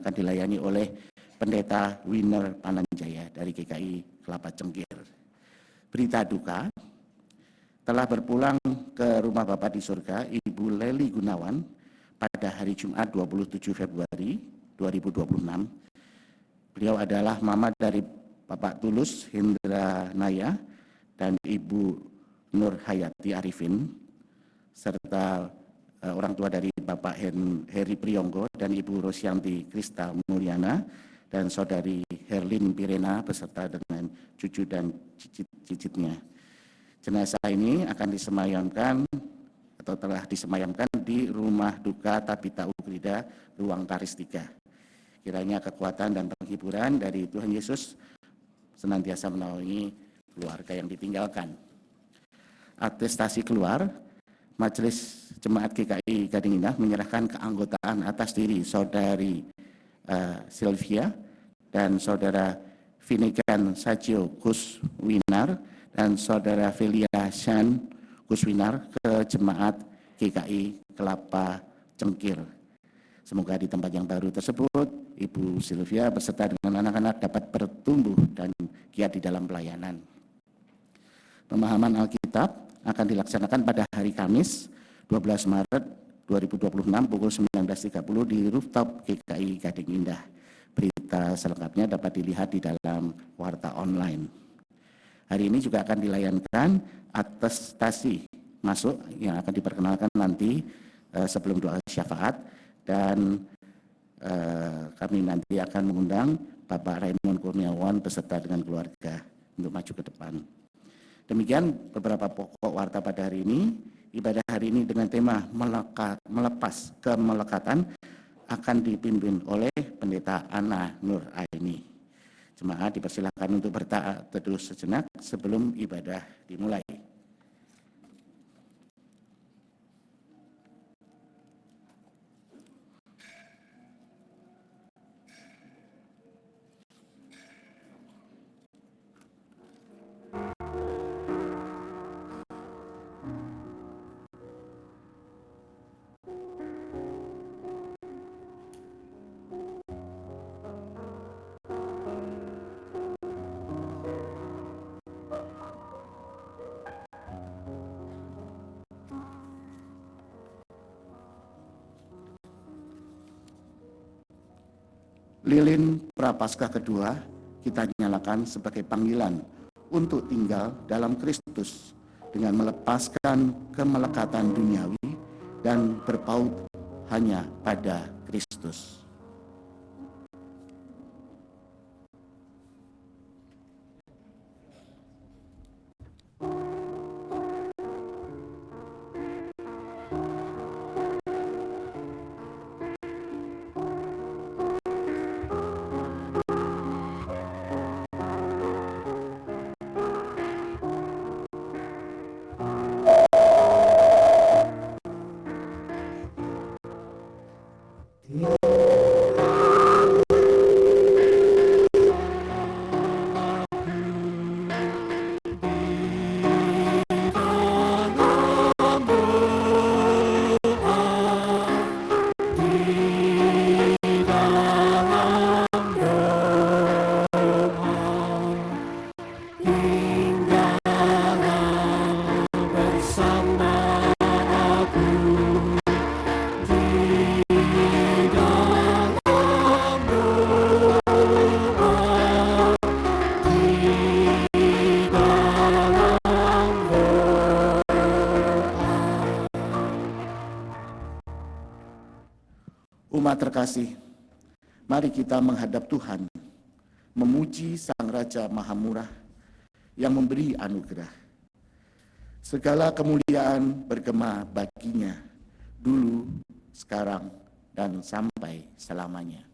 akan dilayani oleh Pendeta Winner Pananjaya dari GKI Kelapa Cengkir. Berita duka, telah berpulang ke rumah Bapa di surga Ibu Leli Gunawan pada hari Jumat 27 Februari 2026. Beliau adalah mama dari Bapak Tulus Hendra Naya dan Ibu Nur Hayati Arifin, serta orang tua dari Bapak Heri Priyonggo dan Ibu Rosyanti Krista Mulyana dan Saudari Herlin Pirena beserta dengan cucu dan cicitnya. Jenazah ini akan disemayamkan atau telah disemayamkan di Rumah Duka Tabita Ugrida, Ruang Karis 3. Kiranya kekuatan dan penghiburan dari Tuhan Yesus senantiasa menaungi keluarga yang ditinggalkan. Atestasi keluar, Majelis Jemaat GKI Gading Indah menyerahkan keanggotaan atas diri Saudari Sylvia dan Saudara Vinigan Sajio Kuswinar dan Saudara Velia Shan Kuswinar ke Jemaat GKI Kelapa Cengkir. Semoga di tempat yang baru tersebut, Ibu Sylvia beserta dengan anak-anak dapat bertumbuh dan giat di dalam pelayanan. Pemahaman Alkitab akan dilaksanakan pada hari Kamis 12 Maret 2026 pukul 19.30 di rooftop GKI Gading Indah. Berita selengkapnya dapat dilihat di dalam warta online. Hari ini juga akan dilayankan atestasi masuk yang akan diperkenalkan nanti sebelum doa syafaat, dan kami nanti akan mengundang Bapak Raymond Kurniawan beserta dengan keluarga untuk maju ke depan. Demikian beberapa pokok warta pada hari ini. Ibadah hari ini dengan tema melepas kemelekatan akan dipimpin oleh Pendeta Ana Nur Aini. Jemaat dipersilakan untuk bertaat teduh sejenak sebelum ibadah dimulai. Lilin Prapaskah kedua kita nyalakan sebagai panggilan untuk tinggal dalam Kristus dengan melepaskan kemelekatan duniawi dan berpaut hanya pada Kristus. Umat terkasih, mari kita menghadap Tuhan, memuji Sang Raja Maha Murah yang memberi anugerah. Segala kemuliaan bergema baginya, dulu, sekarang, dan sampai selamanya.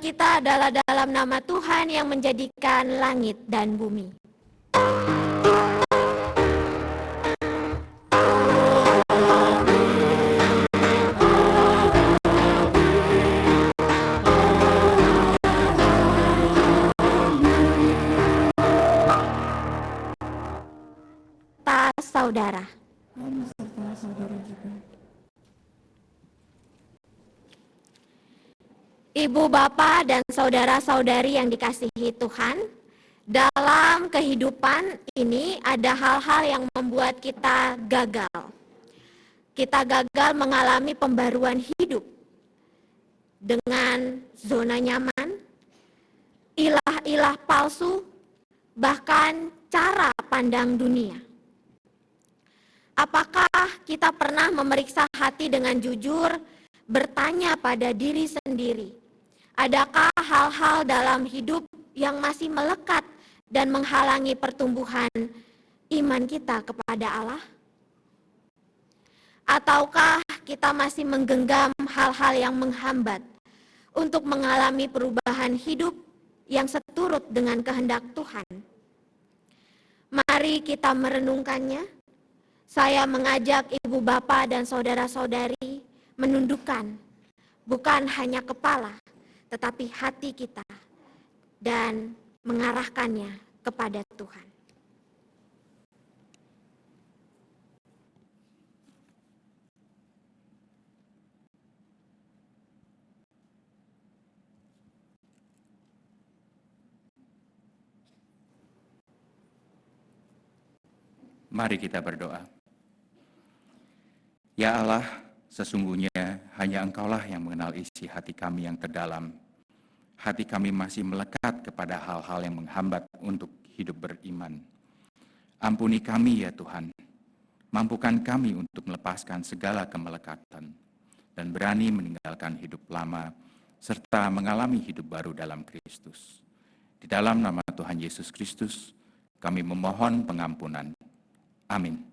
kita adalah dalam nama Tuhan yang menjadikan langit dan bumi. Saudara. Ibu, bapak, dan saudara-saudari yang dikasihi Tuhan, dalam kehidupan ini ada hal-hal yang membuat kita gagal. Kita gagal mengalami pembaruan hidup dengan zona nyaman, ilah-ilah palsu, bahkan cara pandang dunia. Apakah kita pernah memeriksa hati dengan jujur, bertanya pada diri sendiri, adakah hal-hal dalam hidup yang masih melekat dan menghalangi pertumbuhan iman kita kepada Allah? Ataukah kita masih menggenggam hal-hal yang menghambat untuk mengalami perubahan hidup yang seturut dengan kehendak Tuhan? Mari kita merenungkannya. Saya mengajak ibu, bapak, dan saudara-saudari menundukkan bukan hanya kepala, tetapi hati kita dan mengarahkannya kepada Tuhan. Mari kita berdoa. Ya Allah, sesungguhnya hanya Engkaulah yang mengenal isi hati kami yang terdalam. Hati kami masih melekat kepada hal-hal yang menghambat untuk hidup beriman. Ampuni kami ya Tuhan, mampukan kami untuk melepaskan segala kemelekatan dan berani meninggalkan hidup lama serta mengalami hidup baru dalam Kristus. Di dalam nama Tuhan Yesus Kristus, kami memohon pengampunan. Amin.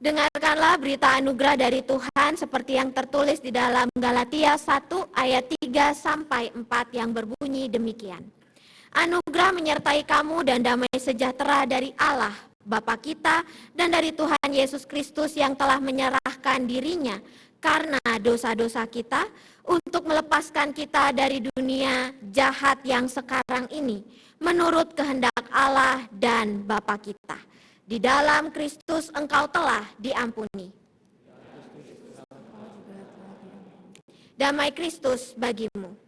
Dengarkanlah berita anugerah dari Tuhan seperti yang tertulis di dalam Galatia 1 ayat 3-4 yang berbunyi demikian. Anugerah menyertai kamu dan damai sejahtera dari Allah Bapa kita dan dari Tuhan Yesus Kristus yang telah menyerahkan dirinya karena dosa-dosa kita untuk melepaskan kita dari dunia jahat yang sekarang ini menurut kehendak Allah dan Bapa kita. Di dalam Kristus engkau telah diampuni. Damai Kristus bagimu.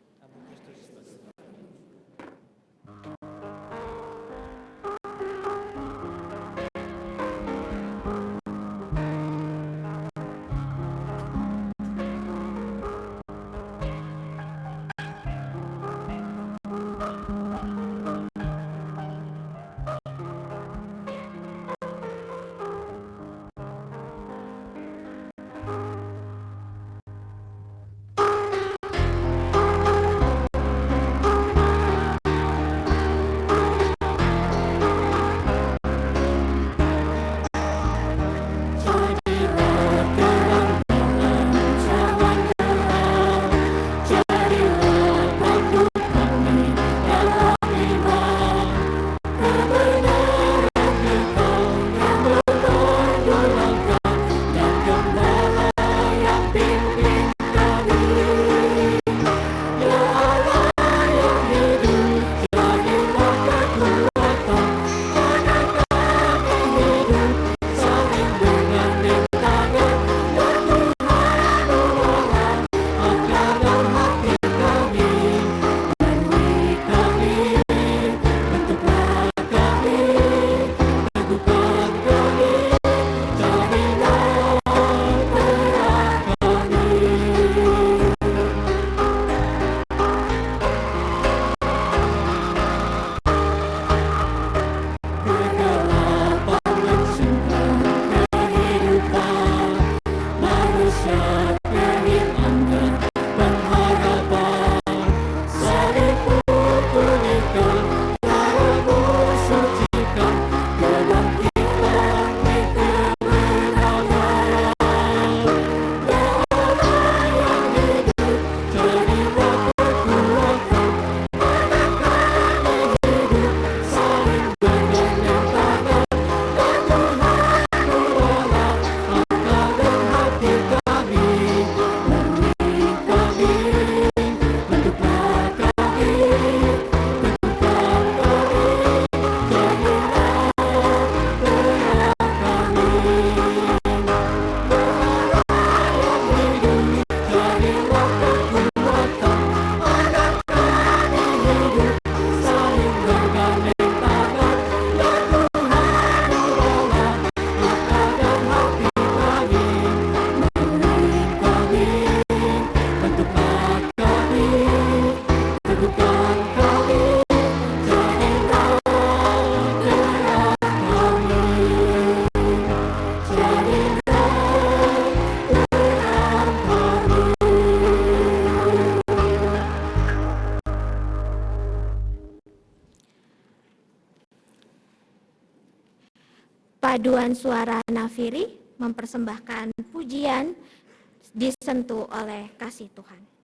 Paduan suara nafiri mempersembahkan pujian disentuh oleh kasih Tuhan.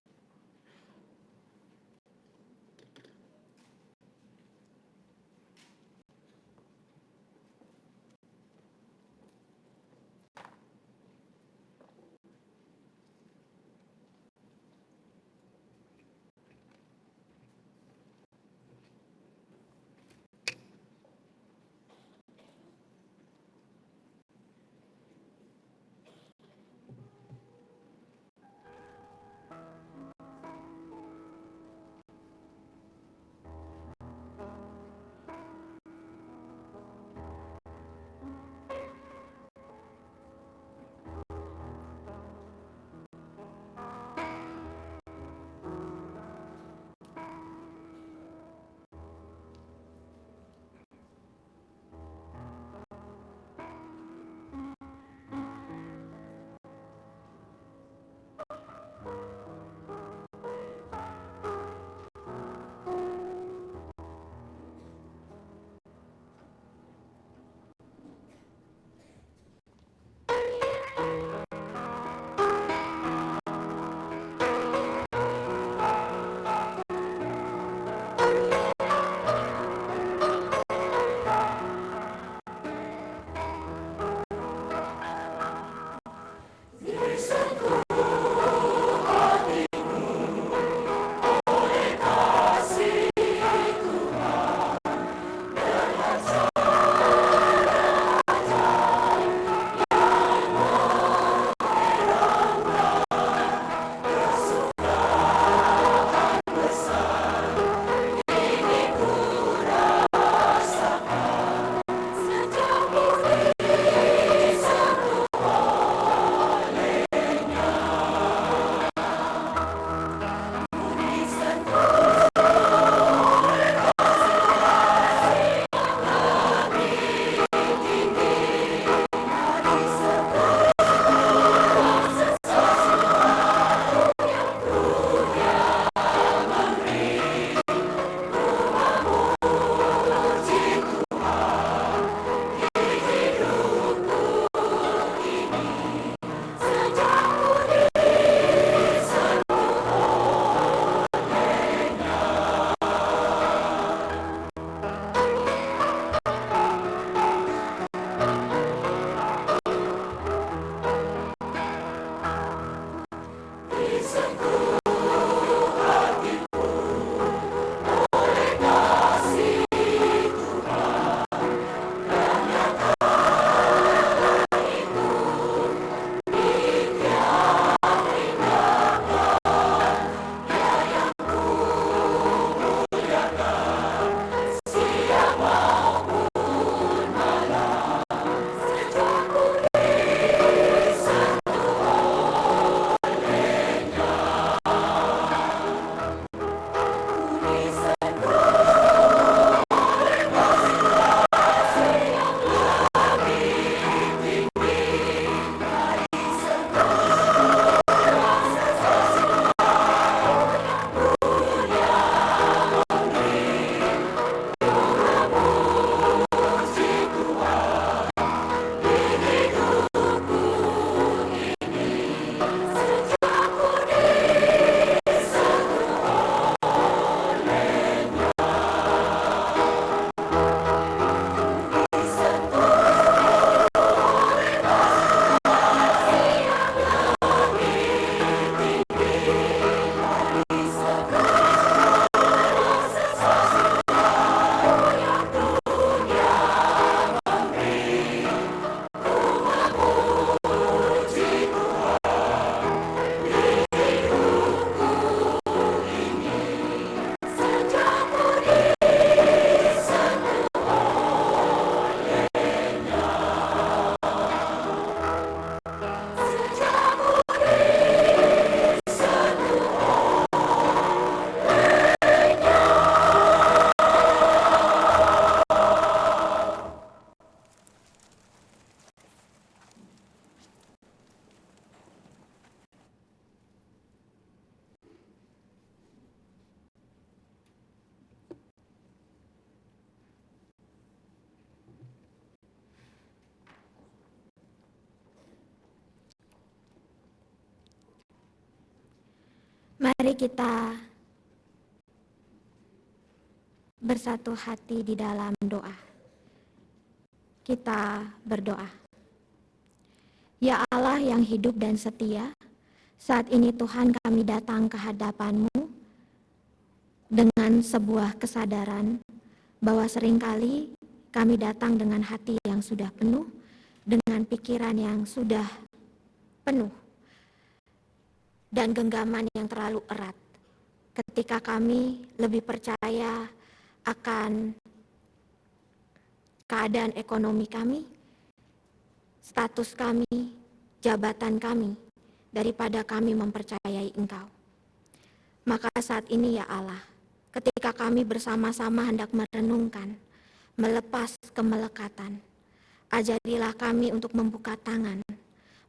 Mari kita bersatu hati di dalam doa. Kita berdoa. Ya Allah yang hidup dan setia, saat ini Tuhan kami datang ke hadapan-Mu dengan sebuah kesadaran bahwa seringkali kami datang dengan hati yang sudah penuh, dengan pikiran yang sudah penuh, dan genggaman yang terlalu erat. Ketika kami lebih percaya akan keadaan ekonomi kami, status kami, jabatan kami, daripada kami mempercayai Engkau. Maka saat ini ya Allah, ketika kami bersama-sama hendak merenungkan, melepas kemelekatan, ajarilah kami untuk membuka tangan,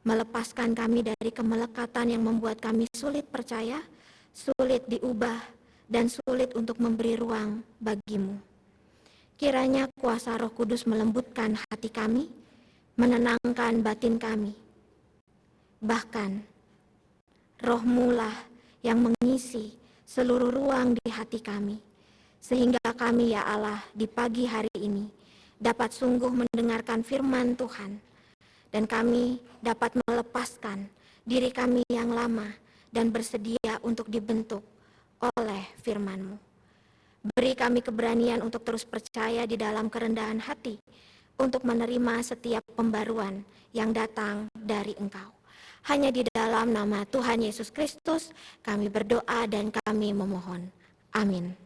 melepaskan kami dari kemelekatan yang membuat kami sulit percaya, sulit diubah, dan sulit untuk memberi ruang bagi-Mu. Kiranya kuasa Roh Kudus melembutkan hati kami, menenangkan batin kami. Bahkan Roh-Mu lah yang mengisi seluruh ruang di hati kami, sehingga kami ya Allah di pagi hari ini dapat sungguh mendengarkan firman Tuhan, dan kami dapat melepaskan diri kami yang lama dan bersedia untuk dibentuk oleh firman-Mu. Beri kami keberanian untuk terus percaya di dalam kerendahan hati, untuk menerima setiap pembaruan yang datang dari Engkau. Hanya di dalam nama Tuhan Yesus Kristus kami berdoa dan kami memohon. Amin.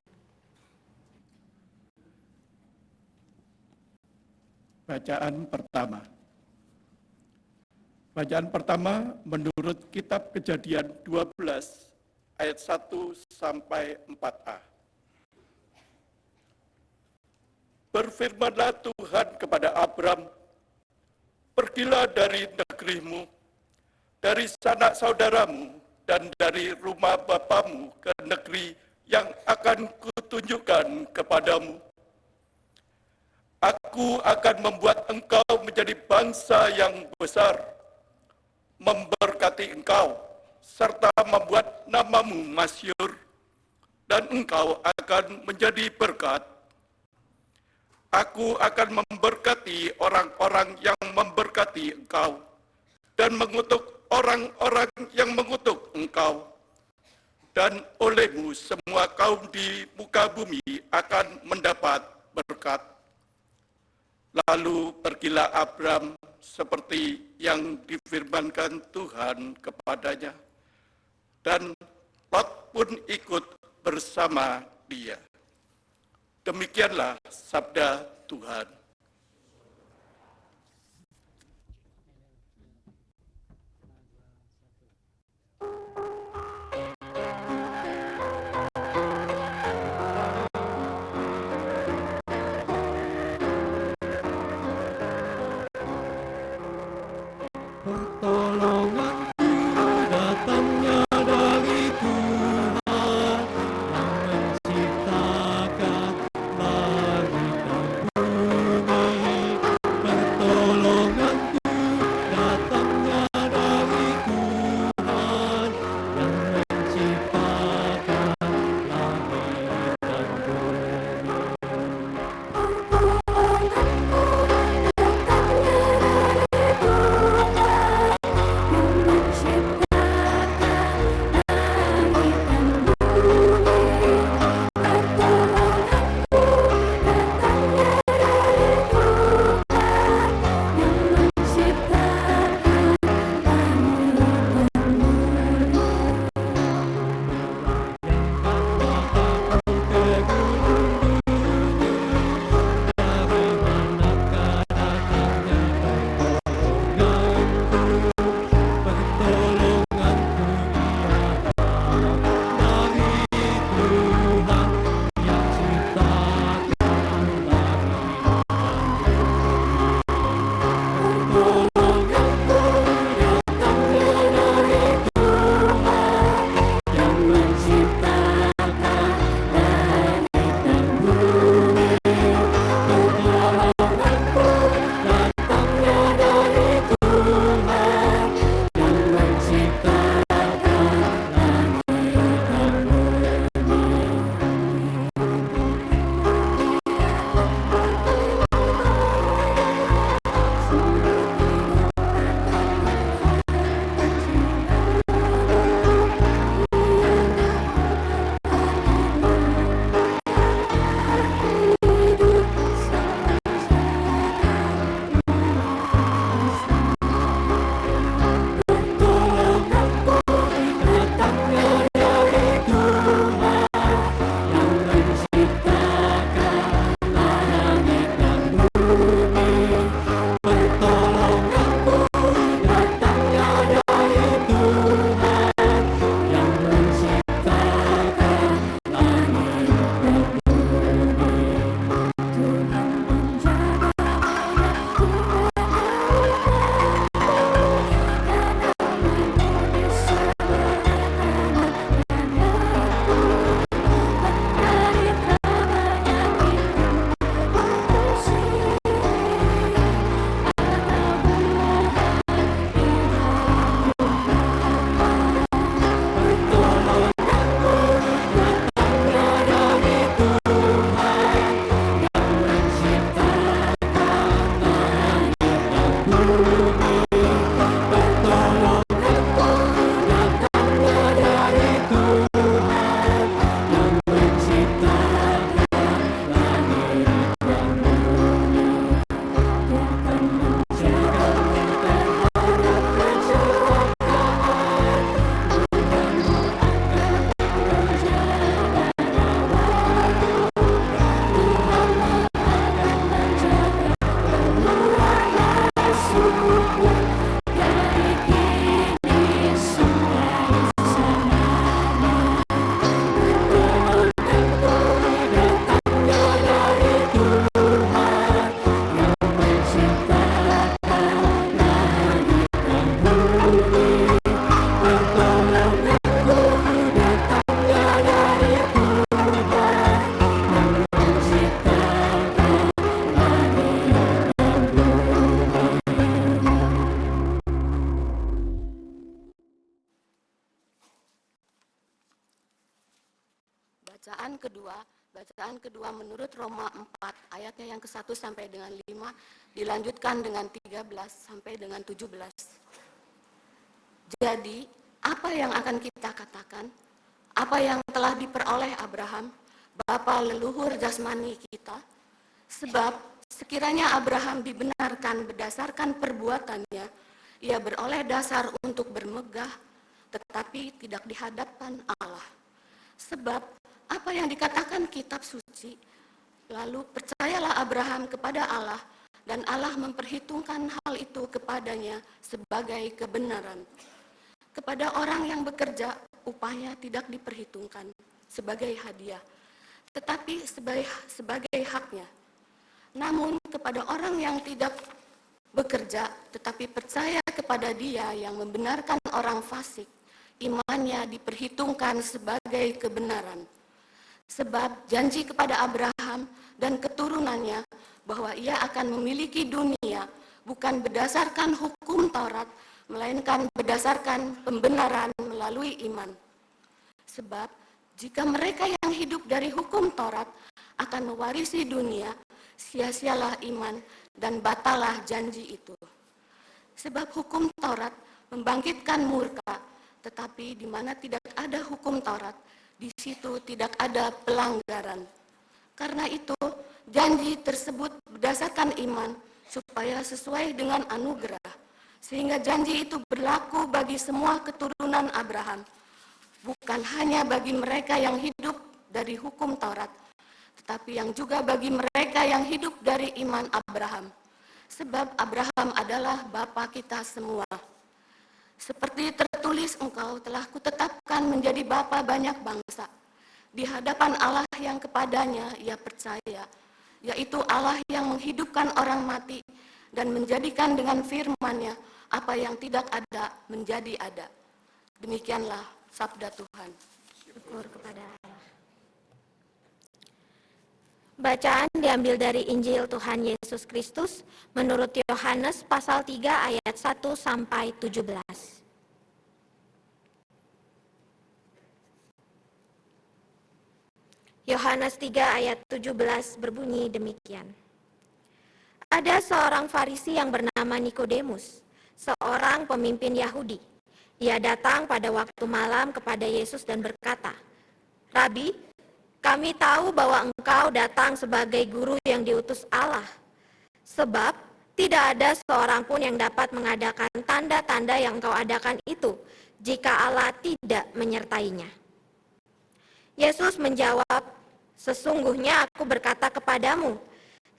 Bacaan pertama. Bacaan pertama menurut Kitab Kejadian 12 ayat 1 sampai 4a. Berfirmanlah Tuhan kepada Abram, pergilah dari negerimu, dari sanak saudaramu, dan dari rumah bapamu ke negeri yang akan kutunjukkan kepadamu. Aku akan membuat engkau menjadi bangsa yang besar, memberkati engkau, serta membuat namamu masyhur, dan engkau akan menjadi berkat. Aku akan memberkati orang-orang yang memberkati engkau, dan mengutuk orang-orang yang mengutuk engkau. Dan olehmu semua kaum di muka bumi akan mendapat berkat. Lalu pergilah Abram seperti yang difirmankan Tuhan kepadanya, dan Lot pun ikut bersama dia. Demikianlah sabda Tuhan. Pertolonganku datangnya dari Tuhan yang menciptakan langit dan bumi. bacaan kedua menurut Roma 4 ayatnya yang ke-1 sampai dengan 5 dilanjutkan dengan 13 sampai dengan 17. Jadi, apa yang akan kita katakan? Apa yang telah diperoleh Abraham, bapa leluhur jasmani kita? Sebab sekiranya Abraham dibenarkan berdasarkan perbuatannya, ia beroleh dasar untuk bermegah, tetapi tidak di hadapan Allah. Sebab apa yang dikatakan kitab suci, lalu percayalah Abraham kepada Allah, dan Allah memperhitungkan hal itu kepadanya sebagai kebenaran. Kepada orang yang bekerja, upahnya tidak diperhitungkan sebagai hadiah, tetapi sebagai haknya. Namun kepada orang yang tidak bekerja, tetapi percaya kepada Dia yang membenarkan orang fasik, imannya diperhitungkan sebagai kebenaran. Sebab janji kepada Abraham dan keturunannya bahwa ia akan memiliki dunia bukan berdasarkan hukum Taurat, melainkan berdasarkan pembenaran melalui iman. Sebab jika mereka yang hidup dari hukum Taurat akan mewarisi dunia, sia-sialah iman dan batalah janji itu. Sebab hukum Taurat membangkitkan murka, tetapi di mana tidak ada hukum Taurat, di situ tidak ada pelanggaran. Karena itu, janji tersebut berdasarkan iman, supaya sesuai dengan anugerah, sehingga janji itu berlaku bagi semua keturunan Abraham, bukan hanya bagi mereka yang hidup dari hukum Taurat, tetapi yang juga bagi mereka yang hidup dari iman Abraham. Sebab Abraham adalah bapa kita semua. Seperti tertulis, engkau telah kutetapkan menjadi bapa banyak bangsa, di hadapan Allah yang kepadanya ia percaya, yaitu Allah yang menghidupkan orang mati dan menjadikan dengan firman-Nya apa yang tidak ada menjadi ada. Demikianlah sabda Tuhan. Syukur kepada Allah. Bacaan diambil dari Injil Tuhan Yesus Kristus menurut Yohanes pasal 3 ayat 1 sampai 17. Yohanes 3 ayat 17 berbunyi demikian. Ada seorang Farisi yang bernama Nikodemus, seorang pemimpin Yahudi. Ia datang pada waktu malam kepada Yesus dan berkata, "Rabi, kami tahu bahwa engkau datang sebagai guru yang diutus Allah. Sebab tidak ada seorang pun yang dapat mengadakan tanda-tanda yang engkau adakan itu, jika Allah tidak menyertainya." Yesus menjawab, "Sesungguhnya aku berkata kepadamu,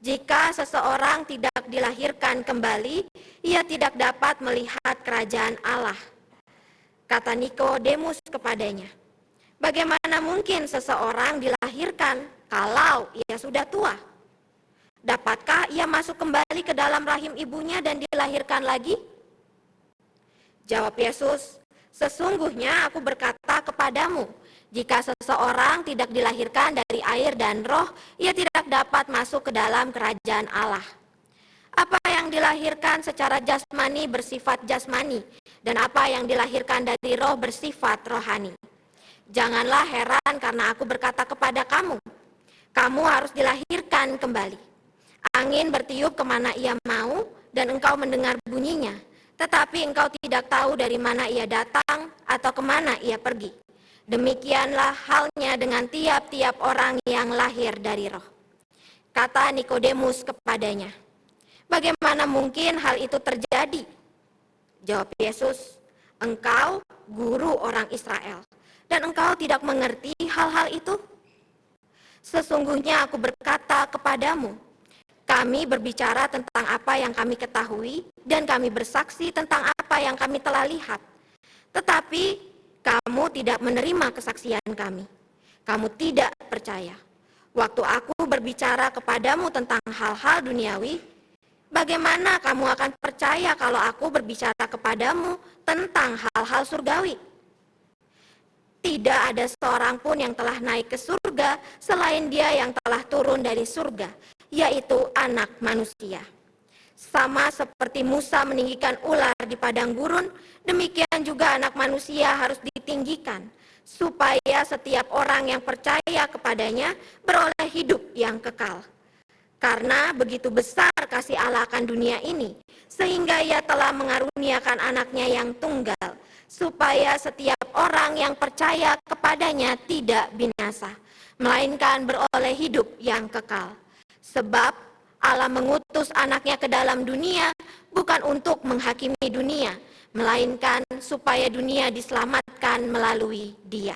jika seseorang tidak dilahirkan kembali, ia tidak dapat melihat kerajaan Allah." Kata Nikodemus kepadanya, "Bagaimana mungkin seseorang dilahirkan kalau ia sudah tua? Dapatkah ia masuk kembali ke dalam rahim ibunya dan dilahirkan lagi?" Jawab Yesus, "Sesungguhnya aku berkata kepadamu, jika seseorang tidak dilahirkan dari air dan roh, ia tidak dapat masuk ke dalam kerajaan Allah. Apa yang dilahirkan secara jasmani bersifat jasmani, dan apa yang dilahirkan dari roh bersifat rohani. Janganlah heran karena aku berkata kepada kamu, kamu harus dilahirkan kembali. Angin bertiup kemana ia mau, dan engkau mendengar bunyinya, tetapi engkau tidak tahu dari mana ia datang atau kemana ia pergi. Demikianlah halnya dengan tiap-tiap orang yang lahir dari roh." Kata Nikodemus kepadanya, "Bagaimana mungkin hal itu terjadi?" Jawab Yesus, "Engkau guru orang Israel, dan engkau tidak mengerti hal-hal itu? Sesungguhnya aku berkata kepadamu, kami berbicara tentang apa yang kami ketahui, dan kami bersaksi tentang apa yang kami telah lihat. Tetapi kamu tidak menerima kesaksian kami. Kamu tidak percaya. Waktu aku berbicara kepadamu tentang hal-hal duniawi, bagaimana kamu akan percaya kalau aku berbicara kepadamu tentang hal-hal surgawi? Tidak ada seorang pun yang telah naik ke surga selain Dia yang telah turun dari surga, yaitu Anak Manusia. Sama seperti Musa meninggikan ular di padang gurun, demikian juga Anak Manusia harus ditinggikan, supaya setiap orang yang percaya kepadanya beroleh hidup yang kekal. Karena begitu besar kasih Allah akan dunia ini, sehingga Ia telah mengaruniakan anaknya yang tunggal, supaya setiap orang yang percaya kepadanya tidak binasa, melainkan beroleh hidup yang kekal. Sebab Allah mengutus anaknya ke dalam dunia, bukan untuk menghakimi dunia, melainkan supaya dunia diselamatkan melalui Dia.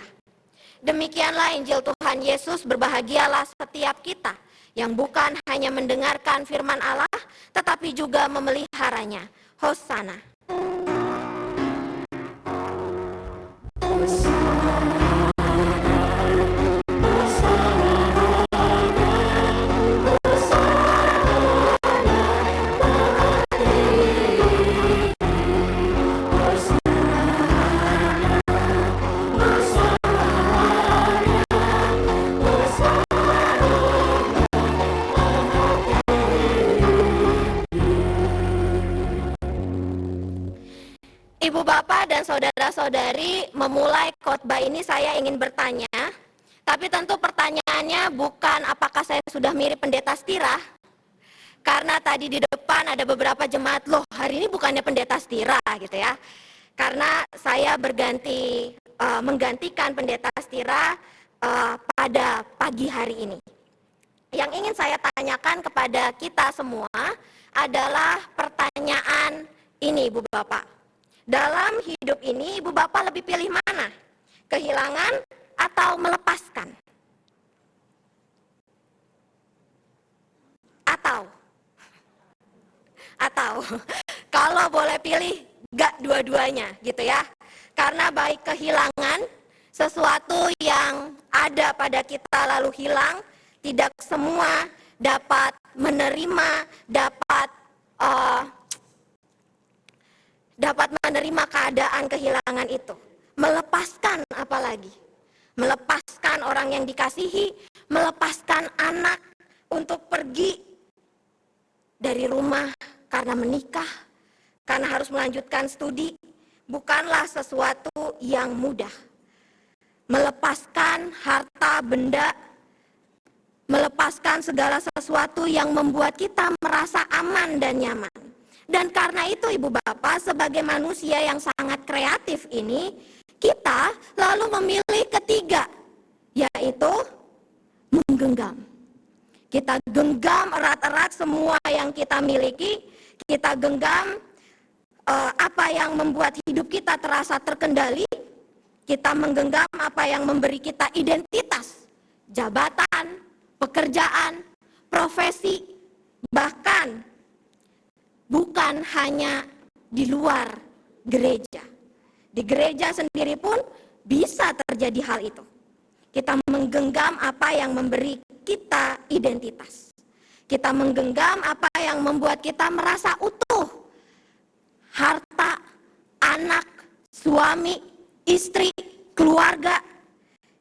Demikianlah Injil Tuhan Yesus. Berbahagialah setiap kita yang bukan hanya mendengarkan firman Allah, tetapi juga memeliharanya. Hosana. Ibu bapak dan saudara-saudari, memulai khotbah ini saya ingin bertanya, tapi tentu pertanyaannya bukan apakah saya sudah mirip pendeta Stira, karena tadi di depan ada beberapa jemaat, loh hari ini bukannya pendeta Stira gitu ya, karena saya menggantikan pendeta Stira pada pagi hari ini. Yang ingin saya tanyakan kepada kita semua adalah pertanyaan ini, Ibu Bapak. Dalam hidup ini, Ibu Bapak lebih pilih mana? Kehilangan atau melepaskan? Atau kalau boleh pilih, gak dua-duanya gitu ya. Karena baik kehilangan, sesuatu yang ada pada kita lalu hilang, tidak semua dapat menerima, dapat menerima keadaan kehilangan itu. Melepaskan apalagi? Melepaskan orang yang dikasihi, melepaskan anak untuk pergi dari rumah karena menikah, karena harus melanjutkan studi, bukanlah sesuatu yang mudah. Melepaskan harta benda, melepaskan segala sesuatu yang membuat kita merasa aman dan nyaman. Dan karena itu Ibu Bapak, sebagai manusia yang sangat kreatif ini, kita lalu memilih ketiga, yaitu menggenggam. Kita genggam erat-erat semua yang kita miliki, kita genggam apa yang membuat hidup kita terasa terkendali, kita menggenggam apa yang memberi kita identitas, jabatan, pekerjaan, profesi, bahkan bukan hanya di luar gereja. Di gereja sendiri pun bisa terjadi hal itu. Kita menggenggam apa yang memberi kita identitas. Kita menggenggam apa yang membuat kita merasa utuh. Harta, anak, suami, istri, keluarga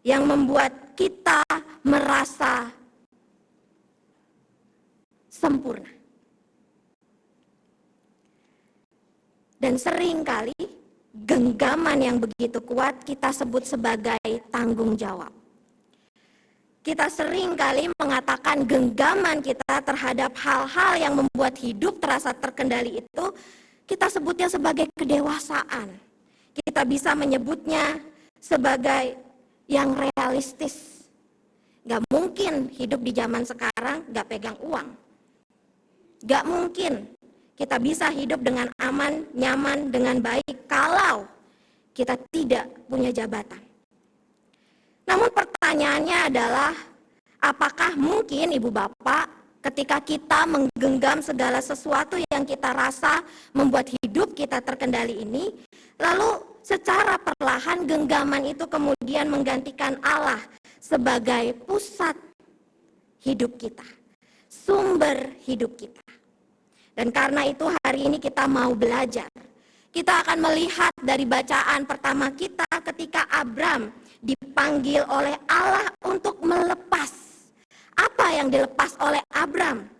yang membuat kita merasa sempurna. Dan seringkali genggaman yang begitu kuat kita sebut sebagai tanggung jawab. Kita seringkali mengatakan genggaman kita terhadap hal-hal yang membuat hidup terasa terkendali itu, kita sebutnya sebagai kedewasaan. Kita bisa menyebutnya sebagai yang realistis. Gak mungkin hidup di zaman sekarang gak pegang uang. Gak mungkin kita bisa hidup dengan aman, nyaman, dengan baik kalau kita tidak punya jabatan. Namun pertanyaannya adalah, apakah mungkin Ibu Bapak ketika kita menggenggam segala sesuatu yang kita rasa membuat hidup kita terkendali ini, lalu secara perlahan genggaman itu kemudian menggantikan Allah sebagai pusat hidup kita, sumber hidup kita. Dan karena itu hari ini kita mau belajar. Kita akan melihat dari bacaan pertama kita ketika Abram dipanggil oleh Allah untuk melepas. Apa yang dilepas oleh Abram?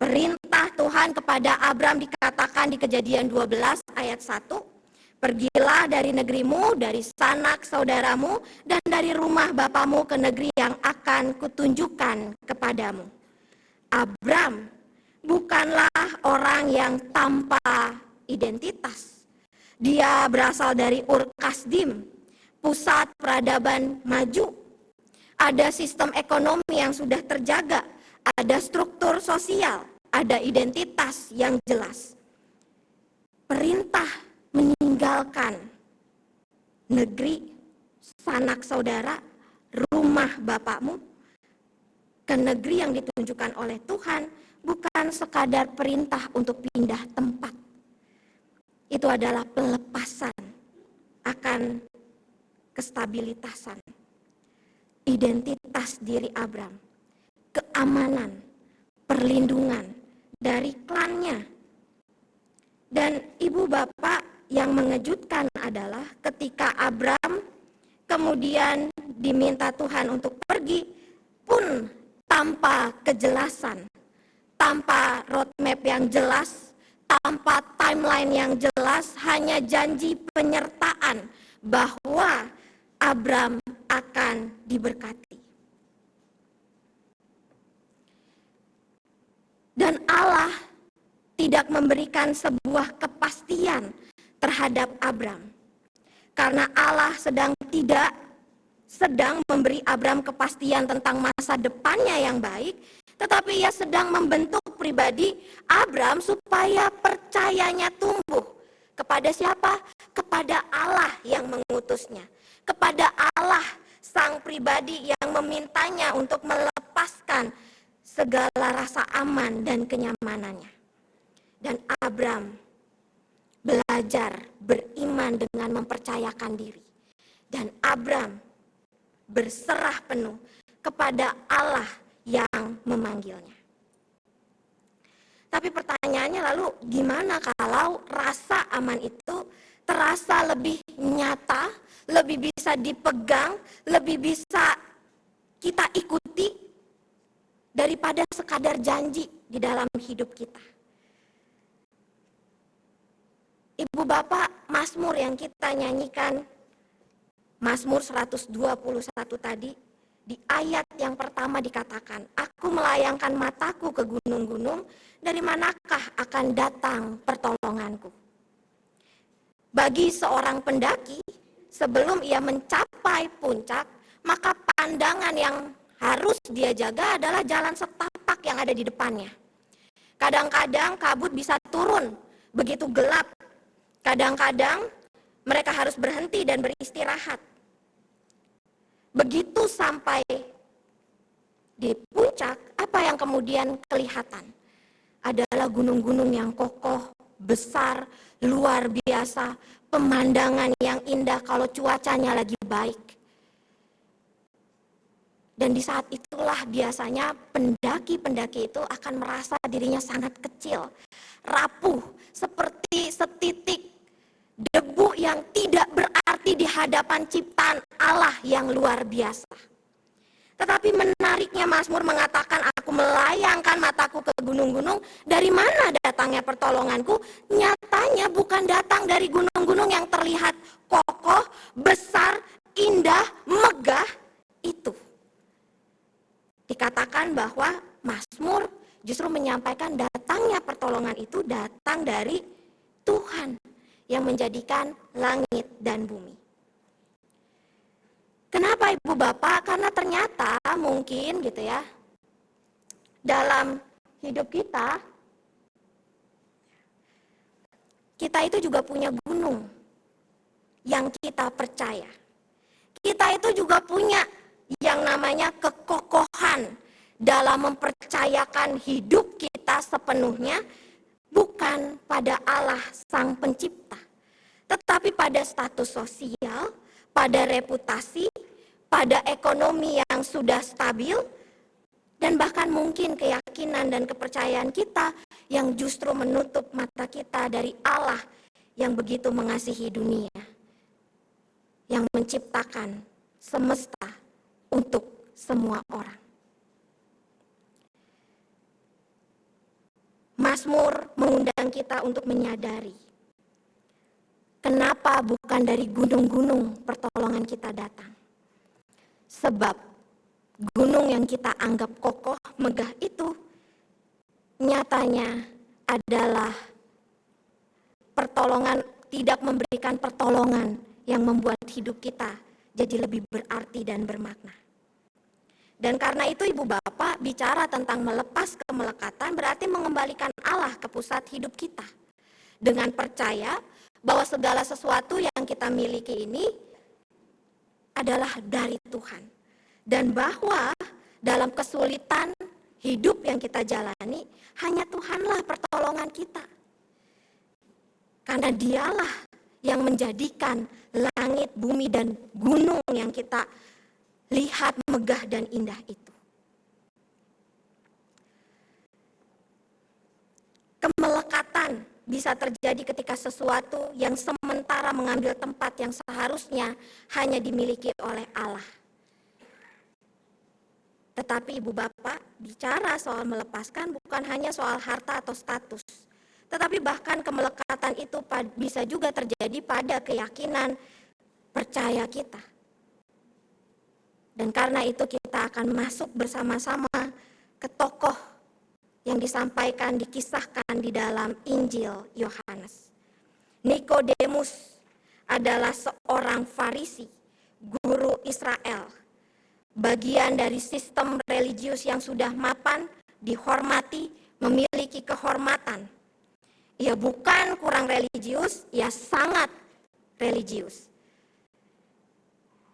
Perintah Tuhan kepada Abram dikatakan di Kejadian 12 ayat 1. Pergilah dari negerimu, dari sanak saudaramu, dan dari rumah bapamu ke negeri yang akan kutunjukkan kepadamu. Abram bukanlah orang yang tanpa identitas. Dia berasal dari Ur Kasdim, pusat peradaban maju. Ada sistem ekonomi yang sudah terjaga, ada struktur sosial, ada identitas yang jelas. Perintah meninggalkan negeri, sanak saudara, rumah bapakmu, ke negeri yang ditunjukkan oleh Tuhan, bukan sekadar perintah untuk pindah tempat. Itu adalah pelepasan akan kestabilitasan, identitas diri Abram, keamanan, perlindungan dari klannya. Dan ibu bapak, yang mengejutkan adalah ketika Abram kemudian diminta Tuhan untuk pergi, pun tanpa kejelasan, tanpa roadmap yang jelas, tanpa timeline yang jelas, hanya janji penyertaan bahwa Abram akan diberkati. Dan Allah tidak memberikan sebuah kepastian terhadap Abram. Karena Allah sedang memberi Abram kepastian tentang masa depannya yang baik, tetapi ia sedang membentuk pribadi Abram supaya percayanya tumbuh. Kepada siapa? Kepada Allah yang mengutusnya. Kepada Allah sang pribadi yang memintanya untuk melepaskan segala rasa aman dan kenyamanannya. Dan Abram belajar beriman dengan mempercayakan diri. Dan Abram berserah penuh kepada Allah yang memanggilnya. Tapi pertanyaannya lalu gimana kalau rasa aman itu terasa lebih nyata, lebih bisa dipegang, lebih bisa kita ikuti daripada sekadar janji di dalam hidup kita. Ibu bapak, Mazmur yang kita nyanyikan, Mazmur 121 tadi, di ayat yang pertama dikatakan, aku melayangkan mataku ke gunung-gunung, dari manakah akan datang pertolonganku? Bagi seorang pendaki, sebelum ia mencapai puncak, maka pandangan yang harus dia jaga adalah jalan setapak yang ada di depannya. Kadang-kadang kabut bisa turun, begitu gelap. Kadang-kadang mereka harus berhenti dan beristirahat. Begitu sampai di puncak, apa yang kemudian kelihatan? Adalah gunung-gunung yang kokoh, besar, luar biasa, pemandangan yang indah kalau cuacanya lagi baik. Dan di saat itulah biasanya pendaki-pendaki itu akan merasa dirinya sangat kecil, rapuh, seperti setitik debu yang tidak berarti di hadapan ciptaan Allah yang luar biasa. Tetapi menariknya Mazmur mengatakan, aku melayangkan mataku ke gunung-gunung, dari mana datangnya pertolonganku? Nyatanya bukan datang dari gunung-gunung yang terlihat kokoh, besar, indah, megah, itu. Dikatakan bahwa Mazmur justru menyampaikan datangnya pertolongan itu datang dari Tuhan yang menjadikan langit dan bumi. Kenapa ibu bapak? Karena ternyata mungkin gitu ya, dalam hidup kita itu juga punya gunung yang kita percaya. Kita itu juga punya yang namanya kekokohan dalam mempercayakan hidup kita sepenuhnya bukan pada Allah sang pencipta, tetapi pada status sosial, pada reputasi, pada ekonomi yang sudah stabil, dan bahkan mungkin keyakinan dan kepercayaan kita yang justru menutup mata kita dari Allah yang begitu mengasihi dunia, yang menciptakan semesta untuk semua orang. Mazmur mengundang kita untuk menyadari Kenapa bukan dari gunung-gunung pertolongan kita datang? Sebab gunung yang kita anggap kokoh, megah itu nyatanya adalah pertolongan, tidak memberikan pertolongan yang membuat hidup kita jadi lebih berarti dan bermakna. Dan karena itu Ibu Bapak bicara tentang melepas kemelekatan berarti mengembalikan Allah ke pusat hidup kita. Dengan percaya bahwa segala sesuatu yang kita miliki ini adalah dari Tuhan. Dan bahwa dalam kesulitan hidup yang kita jalani, hanya Tuhanlah pertolongan kita. Karena Dialah yang menjadikan langit, bumi, dan gunung yang kita lihat megah dan indah itu. Kemelekatan bisa terjadi ketika sesuatu yang sementara mengambil tempat yang seharusnya hanya dimiliki oleh Allah. Tetapi Ibu Bapak bicara soal melepaskan bukan hanya soal harta atau status. Tetapi bahkan kemelekatan itu bisa juga terjadi pada keyakinan percaya kita. Dan karena itu kita akan masuk bersama-sama ke tokoh yang disampaikan, dikisahkan di dalam Injil Yohanes. Nikodemus adalah seorang Farisi, guru Israel, bagian dari sistem religius yang sudah mapan, dihormati, memiliki kehormatan. Ia bukan kurang religius, ia sangat religius.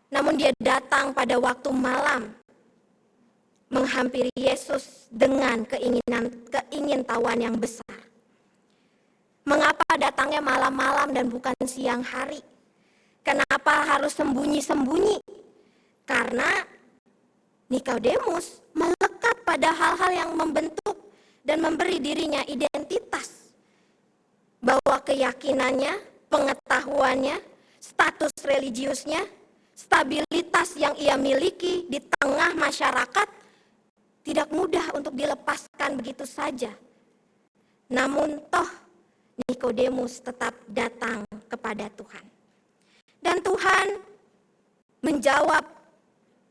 Namun dia datang pada waktu malam, menghampiri Yesus dengan keingintahuan yang besar. Mengapa datangnya malam-malam dan bukan siang hari? Kenapa harus sembunyi-sembunyi? Karena Nikodemus melekat pada hal-hal yang membentuk dan memberi dirinya identitas. Bahwa keyakinannya, pengetahuannya, status religiusnya, stabilitas yang ia miliki di tengah masyarakat tidak mudah untuk dilepaskan begitu saja. Namun toh Nikodemus tetap datang kepada Tuhan. Dan Tuhan menjawab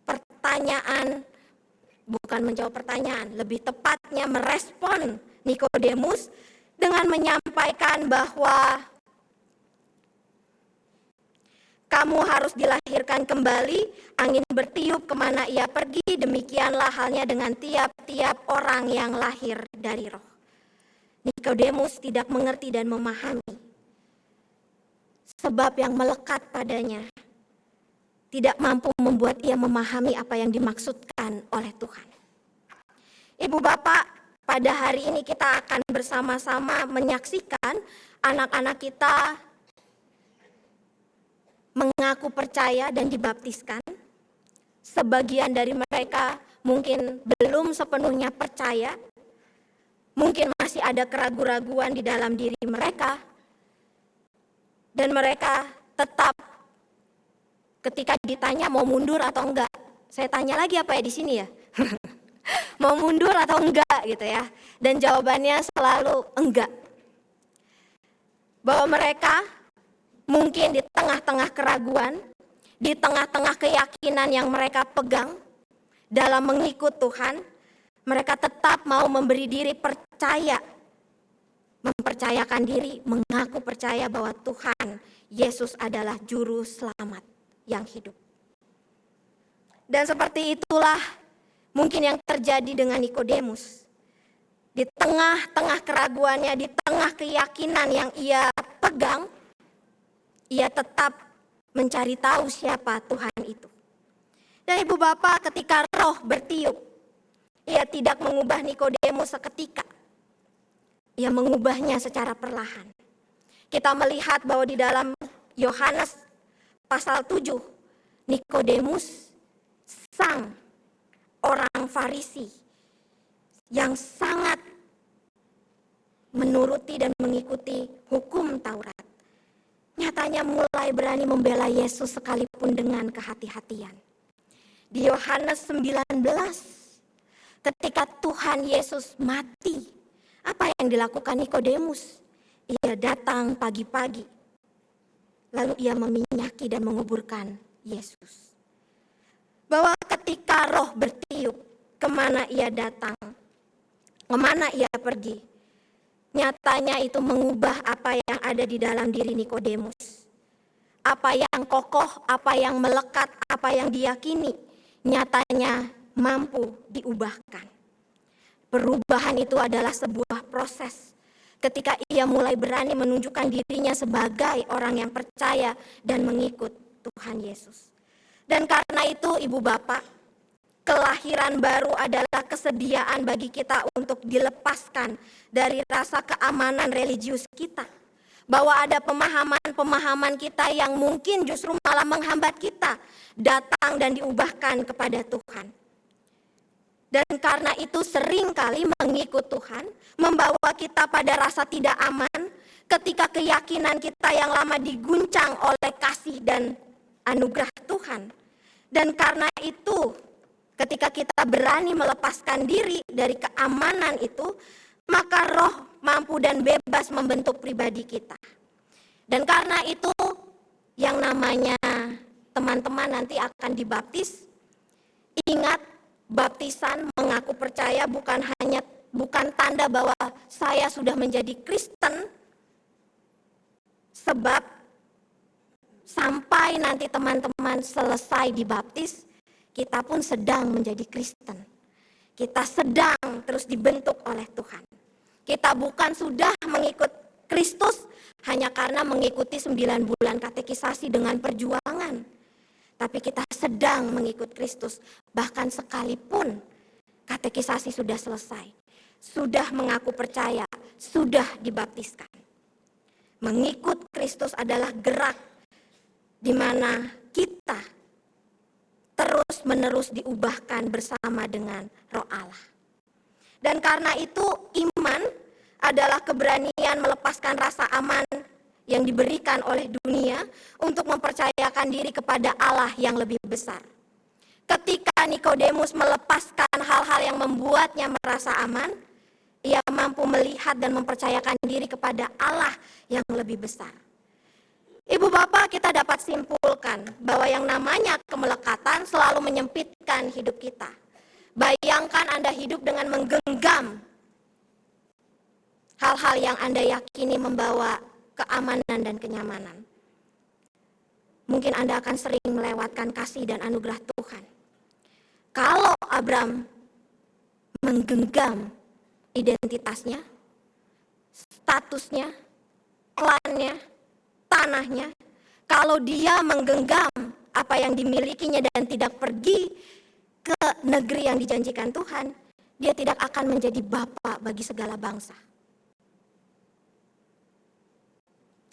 pertanyaan, bukan menjawab pertanyaan, lebih tepatnya merespon Nikodemus dengan menyampaikan bahwa kamu harus dilahirkan kembali, angin bertiup kemana ia pergi, demikianlah halnya dengan tiap-tiap orang yang lahir dari roh. Nikodemus tidak mengerti dan memahami. Sebab yang melekat padanya tidak mampu membuat ia memahami apa yang dimaksudkan oleh Tuhan. Ibu Bapak, pada hari ini kita akan bersama-sama menyaksikan anak-anak kita mengaku percaya dan dibaptiskan. Sebagian dari mereka mungkin belum sepenuhnya percaya. Mungkin masih ada keraguan-raguan di dalam diri mereka. Dan mereka tetap ketika ditanya mau mundur atau enggak. Saya tanya lagi apa ya di sini ya? Mau mundur atau enggak gitu ya. Dan jawabannya selalu enggak. Bahwa mereka mungkin di tengah-tengah keraguan, di tengah-tengah keyakinan yang mereka pegang dalam mengikut Tuhan, mereka tetap mau memberi diri percaya, mempercayakan diri, mengaku percaya bahwa Tuhan Yesus adalah juru selamat yang hidup. Dan seperti itulah mungkin yang terjadi dengan Nikodemus. Di tengah-tengah keraguannya, di tengah keyakinan yang ia pegang, ia tetap mencari tahu siapa Tuhan itu. Dan Ibu Bapak, ketika roh bertiup, ia tidak mengubah Nikodemus seketika. Ia mengubahnya secara perlahan. Kita melihat bahwa di dalam Yohanes pasal 7, Nikodemus sang orang Farisi yang sangat menuruti dan mengikuti hukum Taurat. Nyatanya mulai berani membela Yesus sekalipun dengan kehati-hatian. Di Yohanes 19, ketika Tuhan Yesus mati, apa yang dilakukan Nikodemus? Ia datang pagi-pagi lalu ia meminyaki dan menguburkan Yesus. Bahwa ketika roh bertiup, kemana ia datang, kemana ia pergi, nyatanya itu mengubah apa yang ada di dalam diri Nikodemus. Apa yang kokoh, apa yang melekat, apa yang diyakini, nyatanya mampu diubahkan. Perubahan itu adalah sebuah proses. Ketika ia mulai berani menunjukkan dirinya sebagai orang yang percaya dan mengikut Tuhan Yesus. Dan karena itu Ibu Bapak, kelahiran baru adalah kesediaan bagi kita untuk dilepaskan dari rasa keamanan religius kita. Bahwa ada pemahaman-pemahaman kita yang mungkin justru malah menghambat kita datang dan diubahkan kepada Tuhan. Dan karena itu seringkali mengikut Tuhan membawa kita pada rasa tidak aman ketika keyakinan kita yang lama diguncang oleh kasih dan anugerah Tuhan. Dan karena itu ketika kita berani melepaskan diri dari keamanan itu, maka roh mampu dan bebas membentuk pribadi kita. Dan karena itu yang namanya teman-teman nanti akan dibaptis, ingat, baptisan mengaku percaya bukan tanda bahwa saya sudah menjadi Kristen, sebab sampai nanti teman-teman selesai dibaptis, kita pun sedang menjadi Kristen. Kita sedang terus dibentuk oleh Tuhan. Kita bukan sudah mengikut Kristus hanya karena mengikuti 9 bulan katekisasi dengan perjuangan. Tapi kita sedang mengikut Kristus, bahkan sekalipun katekisasi sudah selesai, sudah mengaku percaya, sudah dibaptiskan. Mengikut Kristus adalah gerak di mana kita terus-menerus diubahkan bersama dengan Roh Allah. Dan karena itu iman adalah keberanian melepaskan rasa aman yang diberikan oleh dunia untuk mempercayakan diri kepada Allah yang lebih besar. Ketika Nikodemus melepaskan hal-hal yang membuatnya merasa aman, ia mampu melihat dan mempercayakan diri kepada Allah yang lebih besar. Ibu Bapak, kita dapat simpulkan bahwa yang namanya kemelekatan selalu menyempitkan hidup kita. Bayangkan Anda hidup dengan menggenggam hal-hal yang Anda yakini membawa keamanan dan kenyamanan. Mungkin Anda akan sering melewatkan kasih dan anugerah Tuhan. Kalau Abraham menggenggam identitasnya, statusnya, klannya, tanahnya, kalau dia menggenggam apa yang dimilikinya dan tidak pergi ke negeri yang dijanjikan Tuhan, dia tidak akan menjadi bapa bagi segala bangsa.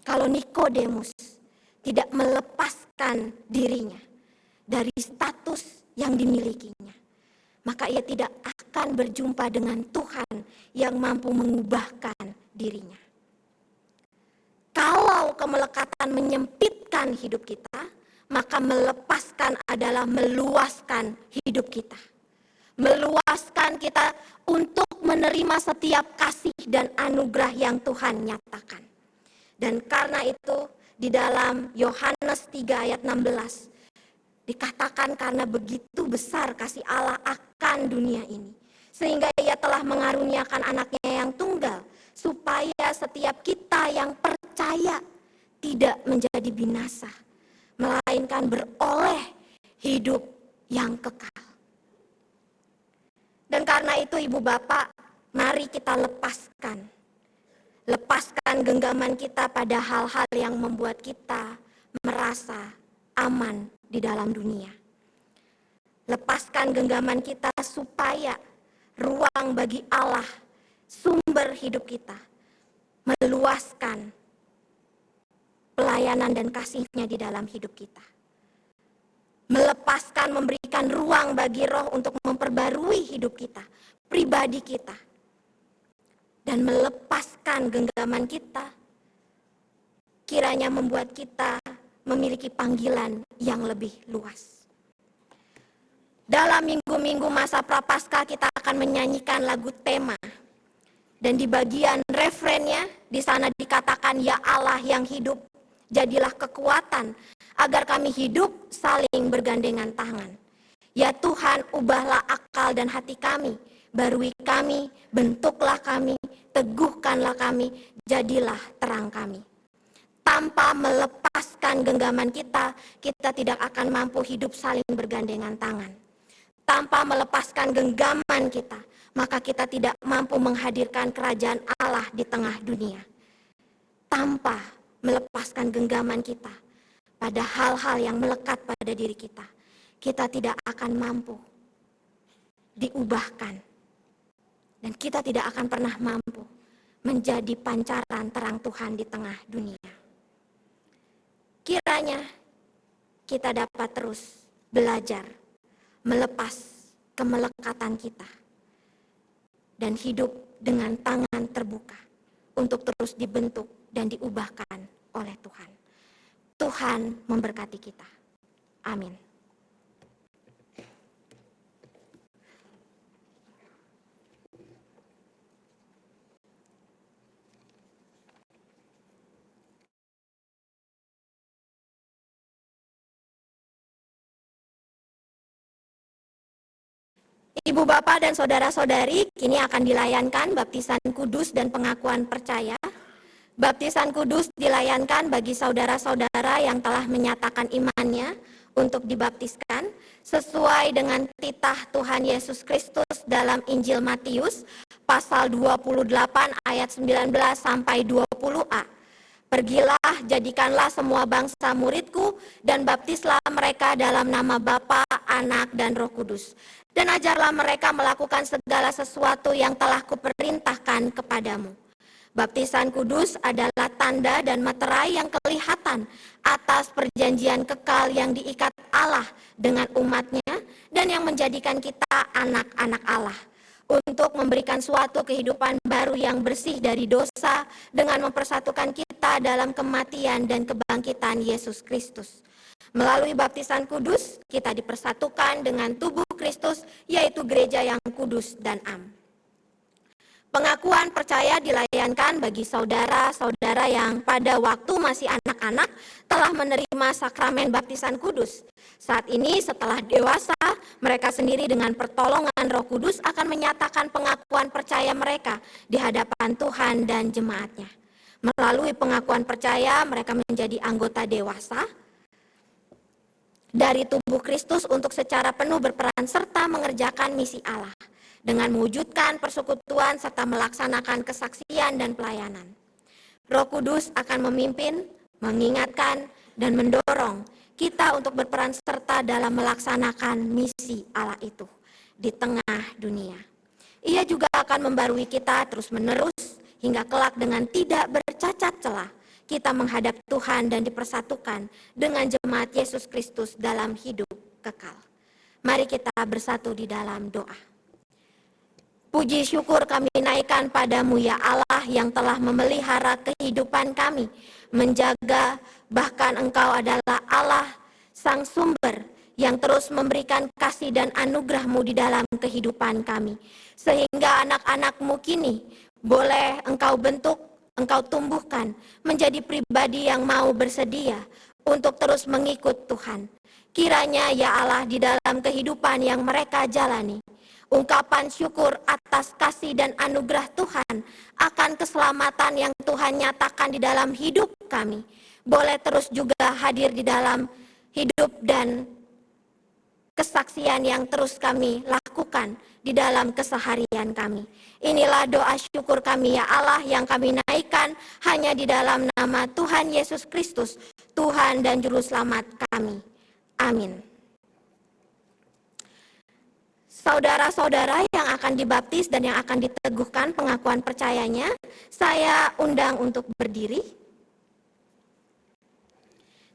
Kalau Nikodemus tidak melepaskan dirinya dari status yang dimilikinya, maka ia tidak akan berjumpa dengan Tuhan yang mampu mengubahkan dirinya. Kalau kemelekatan menyempitkan hidup kita, maka melepaskan adalah meluaskan hidup kita. Meluaskan kita untuk menerima setiap kasih dan anugerah yang Tuhan nyatakan. Dan karena itu di dalam Yohanes 3 ayat 16 dikatakan karena begitu besar kasih Allah akan dunia ini, sehingga ia telah mengaruniakan anaknya yang tunggal, supaya setiap kita yang percaya tidak menjadi binasa, melainkan beroleh hidup yang kekal. Dan karena itu Ibu Bapak, mari kita lepaskan genggaman kita pada hal-hal yang membuat kita merasa aman di dalam dunia. Lepaskan genggaman kita supaya ruang bagi Allah, sumber hidup kita, meluaskan pelayanan dan kasih-Nya di dalam hidup kita. Melepaskan, memberikan ruang bagi Roh untuk memperbarui hidup kita, pribadi kita. Dan melepaskan genggaman kita, kiranya membuat kita memiliki panggilan yang lebih luas. Dalam minggu-minggu masa Prapaskah kita akan menyanyikan lagu tema. Dan di bagian refrennya, di sana dikatakan, ya Allah yang hidup, jadilah kekuatan agar kami hidup saling bergandengan tangan. Ya Tuhan, ubahlah akal dan hati kami, barui kami, bentuklah kami, teguhkanlah kami, jadilah terang kami. Tanpa melepaskan genggaman kita, kita tidak akan mampu hidup saling bergandengan tangan. Tanpa melepaskan genggaman kita, maka kita tidak mampu menghadirkan kerajaan Allah di tengah dunia. Tanpa melepaskan genggaman kita pada hal-hal yang melekat pada diri kita, kita tidak akan mampu diubahkan. Dan kita tidak akan pernah mampu menjadi pancaran terang Tuhan di tengah dunia. Kiranya kita dapat terus belajar melepas kemelekatan kita dan hidup dengan tangan terbuka untuk terus dibentuk dan diubahkan oleh Tuhan. Tuhan memberkati kita. Amin. Ibu bapak dan saudara-saudari, kini akan dilayankan baptisan kudus dan pengakuan percaya. Baptisan kudus dilayankan bagi saudara-saudara yang telah menyatakan imannya untuk dibaptiskan sesuai dengan titah Tuhan Yesus Kristus dalam Injil Matius pasal 28 ayat 19 sampai 20a. Pergilah, jadikanlah semua bangsa muridku, dan baptislah mereka dalam nama Bapa, Anak, dan Roh Kudus. Dan ajarlah mereka melakukan segala sesuatu yang telah kuperintahkan kepadamu. Baptisan kudus adalah tanda dan materai yang kelihatan atas perjanjian kekal yang diikat Allah dengan umatnya dan yang menjadikan kita anak-anak Allah. Untuk memberikan suatu kehidupan baru yang bersih dari dosa dengan mempersatukan kita dalam kematian dan kebangkitan Yesus Kristus. Melalui baptisan kudus, kita dipersatukan dengan tubuh Kristus, yaitu gereja yang kudus dan am. Pengakuan percaya dilayankan bagi saudara-saudara yang pada waktu masih anak-anak telah menerima sakramen baptisan kudus. Saat ini setelah dewasa, mereka sendiri dengan pertolongan Roh Kudus akan menyatakan pengakuan percaya mereka di hadapan Tuhan dan jemaatnya. Melalui pengakuan percaya, mereka menjadi anggota dewasa dari tubuh Kristus untuk secara penuh berperan serta mengerjakan misi Allah dengan mewujudkan persekutuan serta melaksanakan kesaksian dan pelayanan. Roh Kudus akan memimpin, mengingatkan, dan mendorong kita untuk berperan serta dalam melaksanakan misi Allah itu di tengah dunia. Ia juga akan membarui kita terus-menerus hingga kelak dengan tidak bercacat celah kita menghadap Tuhan dan dipersatukan dengan jemaat Yesus Kristus dalam hidup kekal. Mari kita bersatu di dalam doa. Puji syukur kami naikkan padamu ya Allah yang telah memelihara kehidupan kami, menjaga, bahkan Engkau adalah Allah Sang Sumber yang terus memberikan kasih dan anugerah-Mu di dalam kehidupan kami. Sehingga anak-anak-Mu kini boleh Engkau bentuk, Engkau tumbuhkan menjadi pribadi yang mau bersedia untuk terus mengikut Tuhan. Kiranya ya Allah di dalam kehidupan yang mereka jalani, ungkapan syukur atas kasih dan anugerah Tuhan akan keselamatan yang Tuhan nyatakan di dalam hidup kami, boleh terus juga hadir di dalam hidup dan kesaksian yang terus kami lakukan di dalam keseharian kami. Inilah doa syukur kami ya Allah yang kami naikkan hanya di dalam nama Tuhan Yesus Kristus, Tuhan dan Juru Selamat kami. Amin. Saudara-saudara yang akan dibaptis dan yang akan diteguhkan pengakuan percayanya, saya undang untuk berdiri.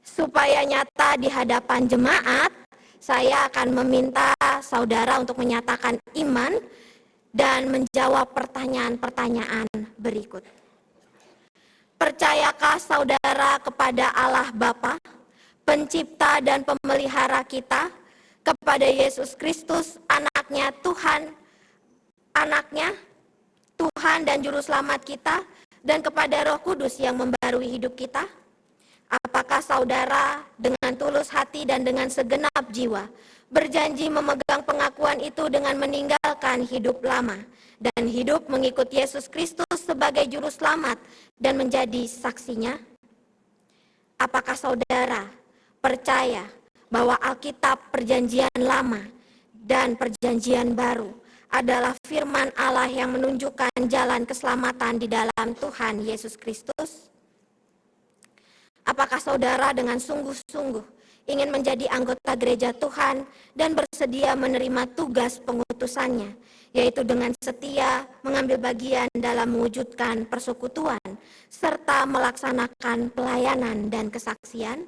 Supaya nyata di hadapan jemaat, saya akan meminta saudara untuk menyatakan iman dan menjawab pertanyaan-pertanyaan berikut. Percayakah saudara kepada Allah Bapa, Pencipta dan Pemelihara kita, kepada Yesus Kristus, anaknya Tuhan dan Juru Selamat kita, dan kepada Roh Kudus yang membarui hidup kita? Apakah saudara dengan tulus hati dan dengan segenap jiwa berjanji memegang pengakuan itu dengan meninggalkan hidup lama dan hidup mengikut Yesus Kristus sebagai juru selamat dan menjadi saksinya? Apakah saudara percaya bahwa Alkitab Perjanjian Lama dan Perjanjian Baru adalah firman Allah yang menunjukkan jalan keselamatan di dalam Tuhan Yesus Kristus? Apakah saudara dengan sungguh-sungguh ingin menjadi anggota gereja Tuhan dan bersedia menerima tugas pengutusannya, yaitu dengan setia mengambil bagian dalam mewujudkan persekutuan serta melaksanakan pelayanan dan kesaksian?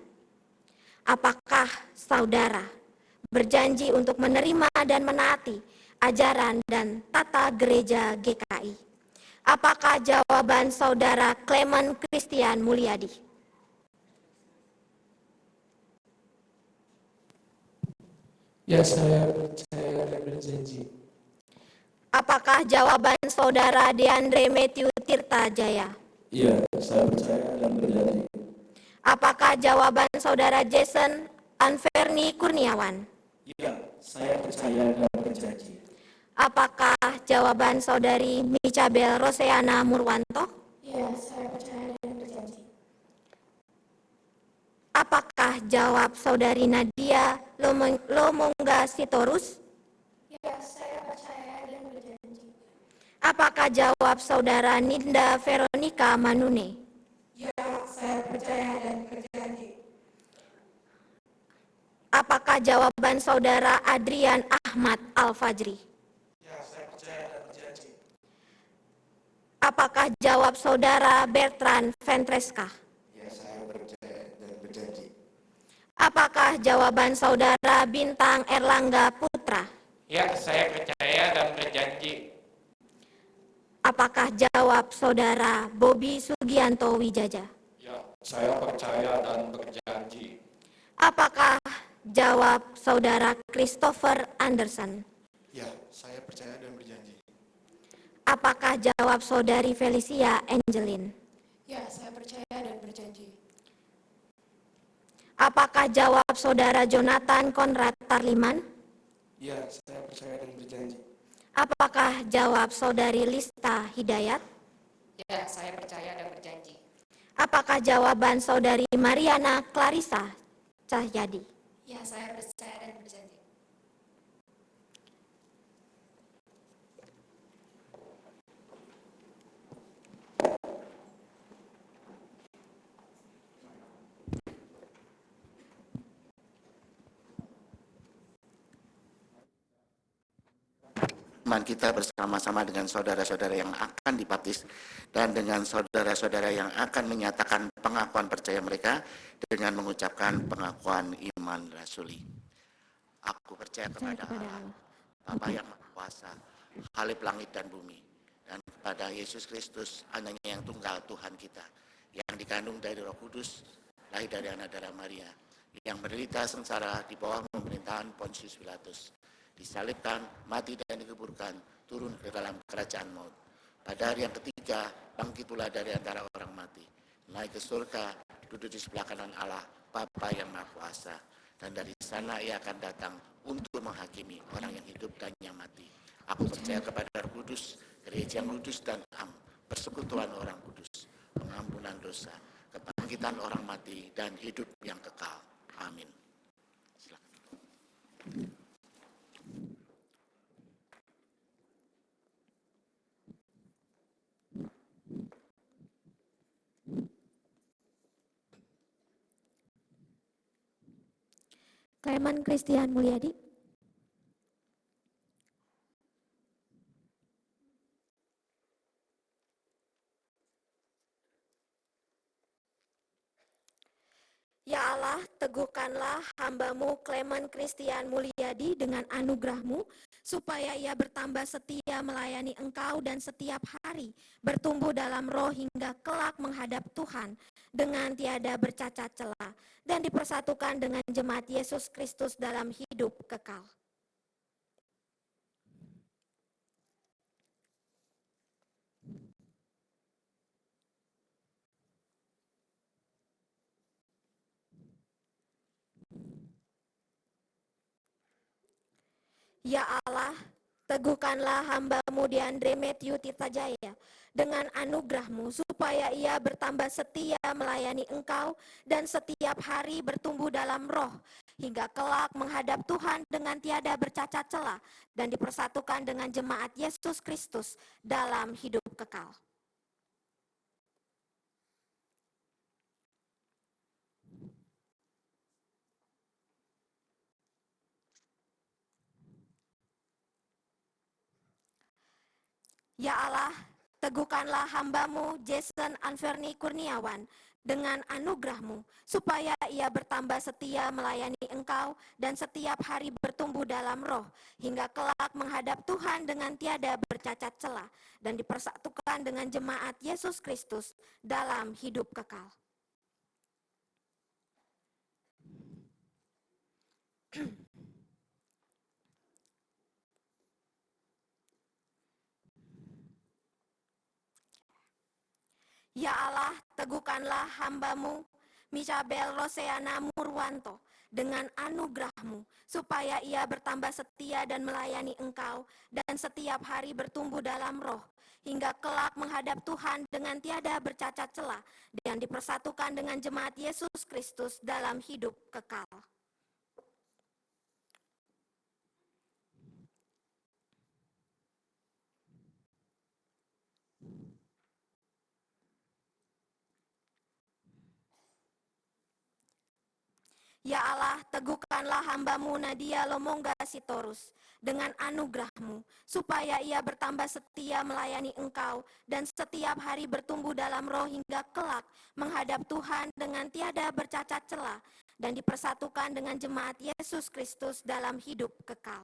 Apakah saudara berjanji untuk menerima dan menaati ajaran dan tata gereja GKI? Apakah jawaban saudara Clement Christian Mulyadi? Ya, saya percaya dan berjanji. Apakah jawaban saudara Deandre Matthew Tirta Jaya? Ya, saya percaya dan berjanji. Apakah jawaban saudara Jason Anverni Kurniawan? Ya, saya percaya dan berjanji. Apakah jawaban saudari Micabel Roseana Murwanto? Ya, saya percaya dan berjanji. Apakah jawab saudari Nadia Lomongga Sitorus? Ya, saya percaya dan berjanji. Apakah jawab saudara Ninda Veronica Manune? Ya, saya percaya dan berjanji. Apakah jawaban saudara Adrian Ahmad Al-Fajri? Ya, saya percaya dan berjanji. Apakah jawab saudara Bertrand Ventreska? Ya, saya percaya dan berjanji. Apakah jawaban saudara Bintang Erlangga Putra? Ya, saya percaya dan berjanji. Apakah jawab saudara Bobi Sugianto Wijaja? Ya, saya percaya dan berjanji. Apakah jawab saudara Christopher Anderson? Ya, saya percaya dan berjanji. Apakah jawab saudari Felicia Angelin? Ya, saya percaya dan berjanji. Apakah jawab saudara Jonathan Konrad Tarliman? Ya, saya percaya dan berjanji. Apakah jawab saudari Lista Hidayat? Ya, saya percaya dan berjanji. Apakah jawaban saudari Mariana Clarissa Cahyadi? Ya, saya percaya dan berjanji. Iman kita bersama-sama dengan saudara-saudara yang akan dibaptis dan dengan saudara-saudara yang akan menyatakan pengakuan percaya mereka dengan mengucapkan pengakuan iman rasuli. Aku percaya kepada Allah, Bapa yang Maha Kuasa, Khalif langit dan bumi, dan kepada Yesus Kristus, anaknya yang tunggal Tuhan kita, yang dikandung dari Roh Kudus, lahir dari anak darah Maria, yang menderita sengsara di bawah pemerintahan Pontius Pilatus, disalibkan, mati dan dikuburkan, turun ke dalam kerajaan maut. Pada hari yang ketiga, bangkit pula dari antara orang mati, naik ke surga, duduk di sebelah kanan Allah, Bapa yang Maha Kuasa, dan dari sana ia akan datang untuk menghakimi orang yang hidup dan yang mati. Aku percaya kepada Roh Kudus, gereja yang kudus dan am, persekutuan orang kudus, pengampunan dosa, kebangkitan orang mati, dan hidup yang kekal. Amin. Silakan. Clement Christian Mulyadi. Ya Allah, teguhkanlah hamba-Mu Clement Christian Mulyadi dengan anugerah-Mu, supaya ia bertambah setia melayani Engkau dan setiap hari bertumbuh dalam roh hingga kelak menghadap Tuhan dengan tiada bercacat celah dan dipersatukan dengan jemaat Yesus Kristus dalam hidup kekal. Ya Allah, teguhkanlah hamba-Mu Diandre Matthew Tirtajaya dengan anugerah-Mu supaya ia bertambah setia melayani Engkau dan setiap hari bertumbuh dalam roh hingga kelak menghadap Tuhan dengan tiada bercacat celah dan dipersatukan dengan jemaat Yesus Kristus dalam hidup kekal. Ya Allah, teguhkanlah hamba-Mu Jason Anverni Kurniawan dengan anugerah-Mu supaya ia bertambah setia melayani Engkau dan setiap hari bertumbuh dalam roh hingga kelak menghadap Tuhan dengan tiada bercacat celah dan dipersatukan dengan jemaat Yesus Kristus dalam hidup kekal. Ya Allah, teguhkanlah hamba-Mu Misabel Roseana Murwanto dengan anugerah-Mu supaya ia bertambah setia dan melayani Engkau dan setiap hari bertumbuh dalam roh hingga kelak menghadap Tuhan dengan tiada bercacat celah dan dipersatukan dengan jemaat Yesus Kristus dalam hidup kekal. Ya Allah, teguhkanlah hamba-Mu Nadia Lomongga Sitorus dengan anugerah-Mu, supaya ia bertambah setia melayani Engkau dan setiap hari bertumbuh dalam roh hingga kelak menghadap Tuhan dengan tiada bercacat celah dan dipersatukan dengan jemaat Yesus Kristus dalam hidup kekal.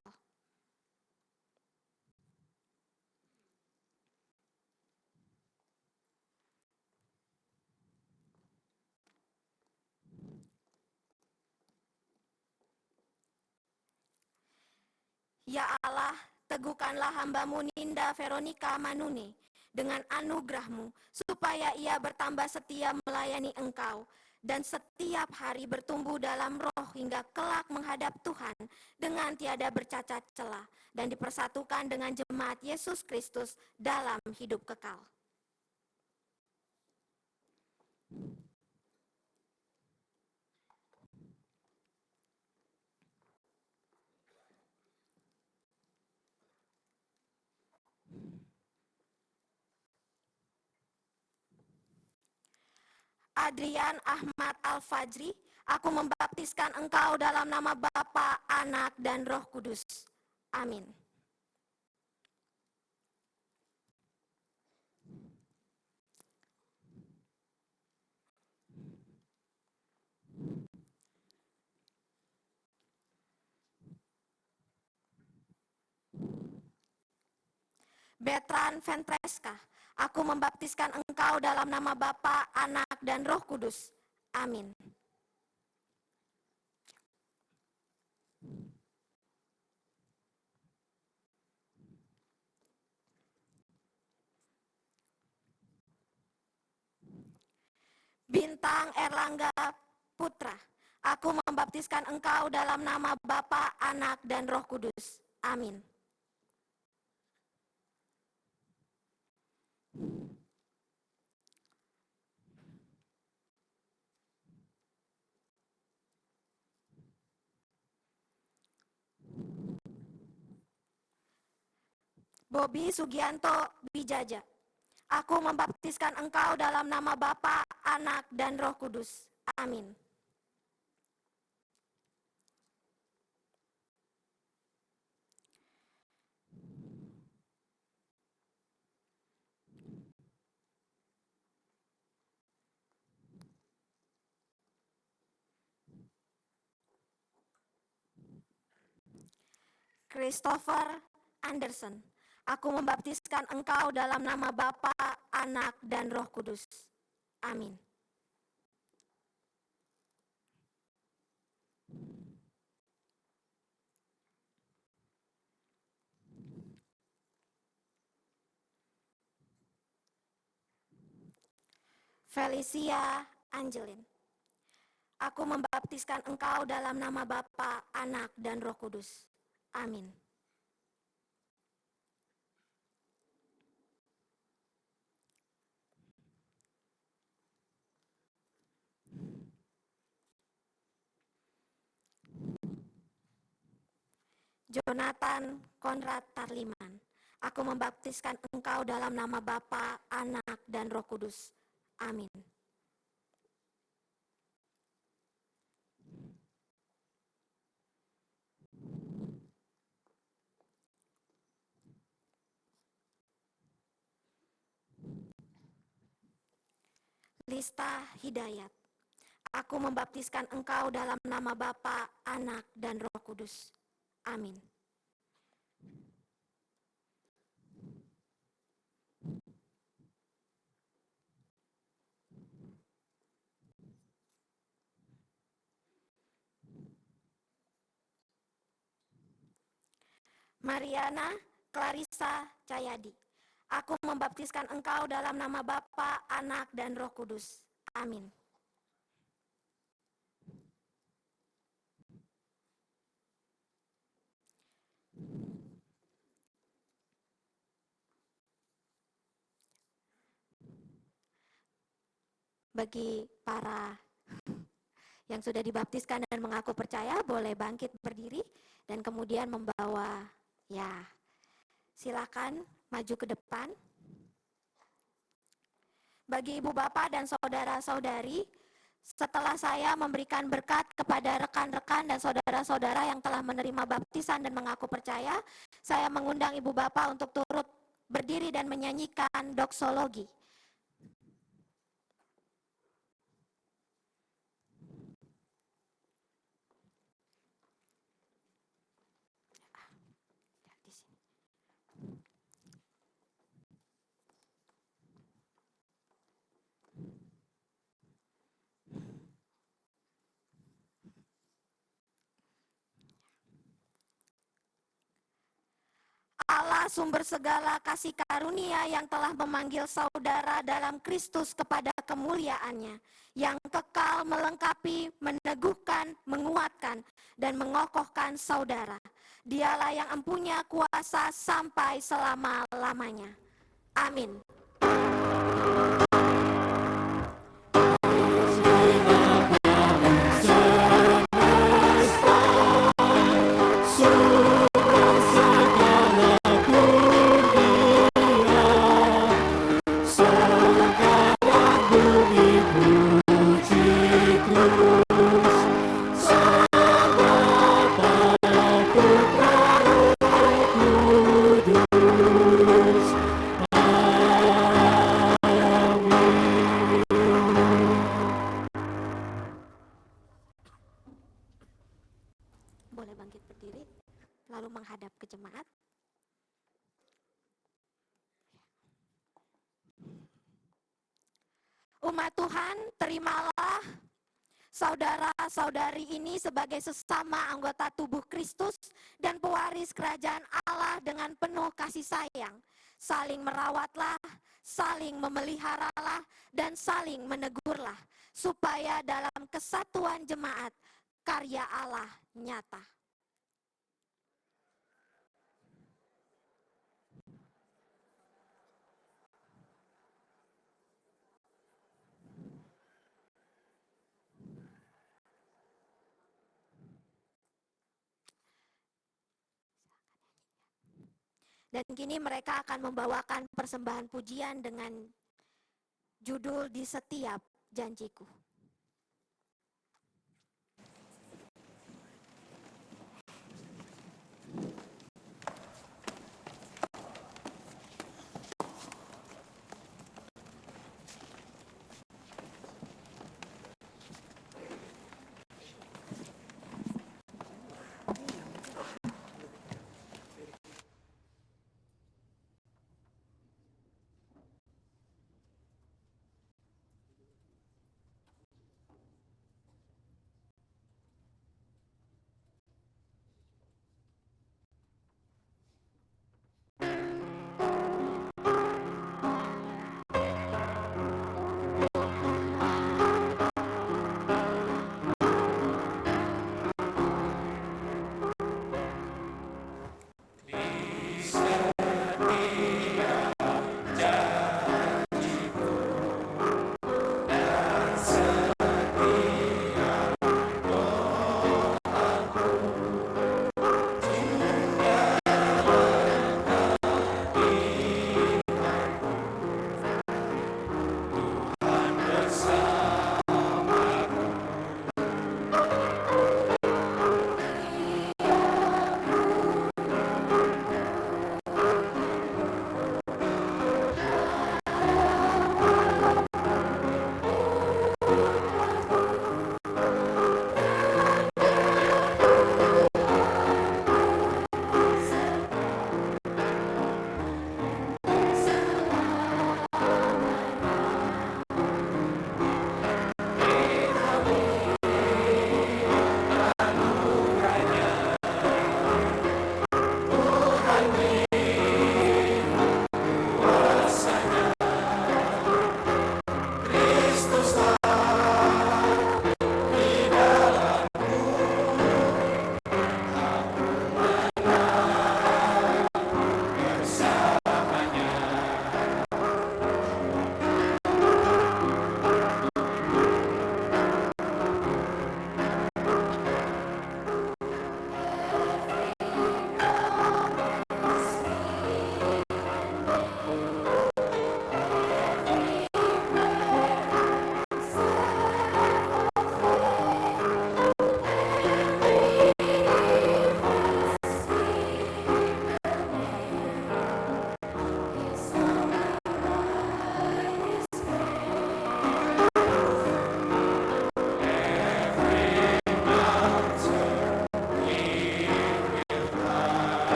Ya Allah, teguhkanlah hamba-Mu Ninda Veronica Manuni dengan anugerah-Mu, supaya ia bertambah setia melayani Engkau, dan setiap hari bertumbuh dalam roh hingga kelak menghadap Tuhan dengan tiada bercacat celah, dan dipersatukan dengan jemaat Yesus Kristus dalam hidup kekal. Adrian Ahmad Al-Fajri, aku membaptiskan engkau dalam nama Bapa, Anak, dan Roh Kudus. Amin. Bertrand Ventreska, aku membaptiskan engkau dalam nama Bapa, Anak, dan Roh Kudus. Amin. Bintang Erlangga Putra, aku membaptiskan engkau dalam nama Bapa, Anak, dan Roh Kudus. Amin. Bobi Sugianto Bijaja, aku membaptiskan engkau dalam nama Bapa, Anak, dan Roh Kudus. Amin. Christopher Anderson, aku membaptiskan engkau dalam nama Bapa, Anak, dan Roh Kudus. Amin. Felicia Angelin, aku membaptiskan engkau dalam nama Bapa, Anak, dan Roh Kudus. Amin. Jonathan Konrad Tarliman, aku membaptiskan engkau dalam nama Bapa, Anak, dan Roh Kudus. Amin. Lista Hidayat, aku membaptiskan engkau dalam nama Bapa, Anak, dan Roh Kudus. Amin. Mariana Clarissa Cahyadi, aku membaptiskan engkau dalam nama Bapa, Anak, dan Roh Kudus. Amin. Bagi para yang sudah dibaptiskan dan mengaku percaya, boleh bangkit berdiri dan kemudian membawa, silakan maju ke depan. Bagi ibu bapak dan saudara-saudari, setelah saya memberikan berkat kepada rekan-rekan dan saudara-saudara yang telah menerima baptisan dan mengaku percaya, saya mengundang ibu bapak untuk turut berdiri dan menyanyikan doksologi. Allah sumber segala kasih karunia yang telah memanggil saudara dalam Kristus kepada kemuliaannya, yang kekal melengkapi, meneguhkan, menguatkan, dan mengokohkan saudara. Dialah yang empunya kuasa sampai selama-lamanya. Amin. Boleh bangkit berdiri, lalu menghadap ke jemaat. Umat Tuhan, terimalah saudara-saudari ini sebagai sesama anggota tubuh Kristus dan pewaris kerajaan Allah dengan penuh kasih sayang. Saling merawatlah, saling memeliharalah, dan saling menegurlah, supaya dalam kesatuan jemaat karya Allah nyata. Dan kini mereka akan membawakan persembahan pujian dengan judul Di Setiap Janjiku.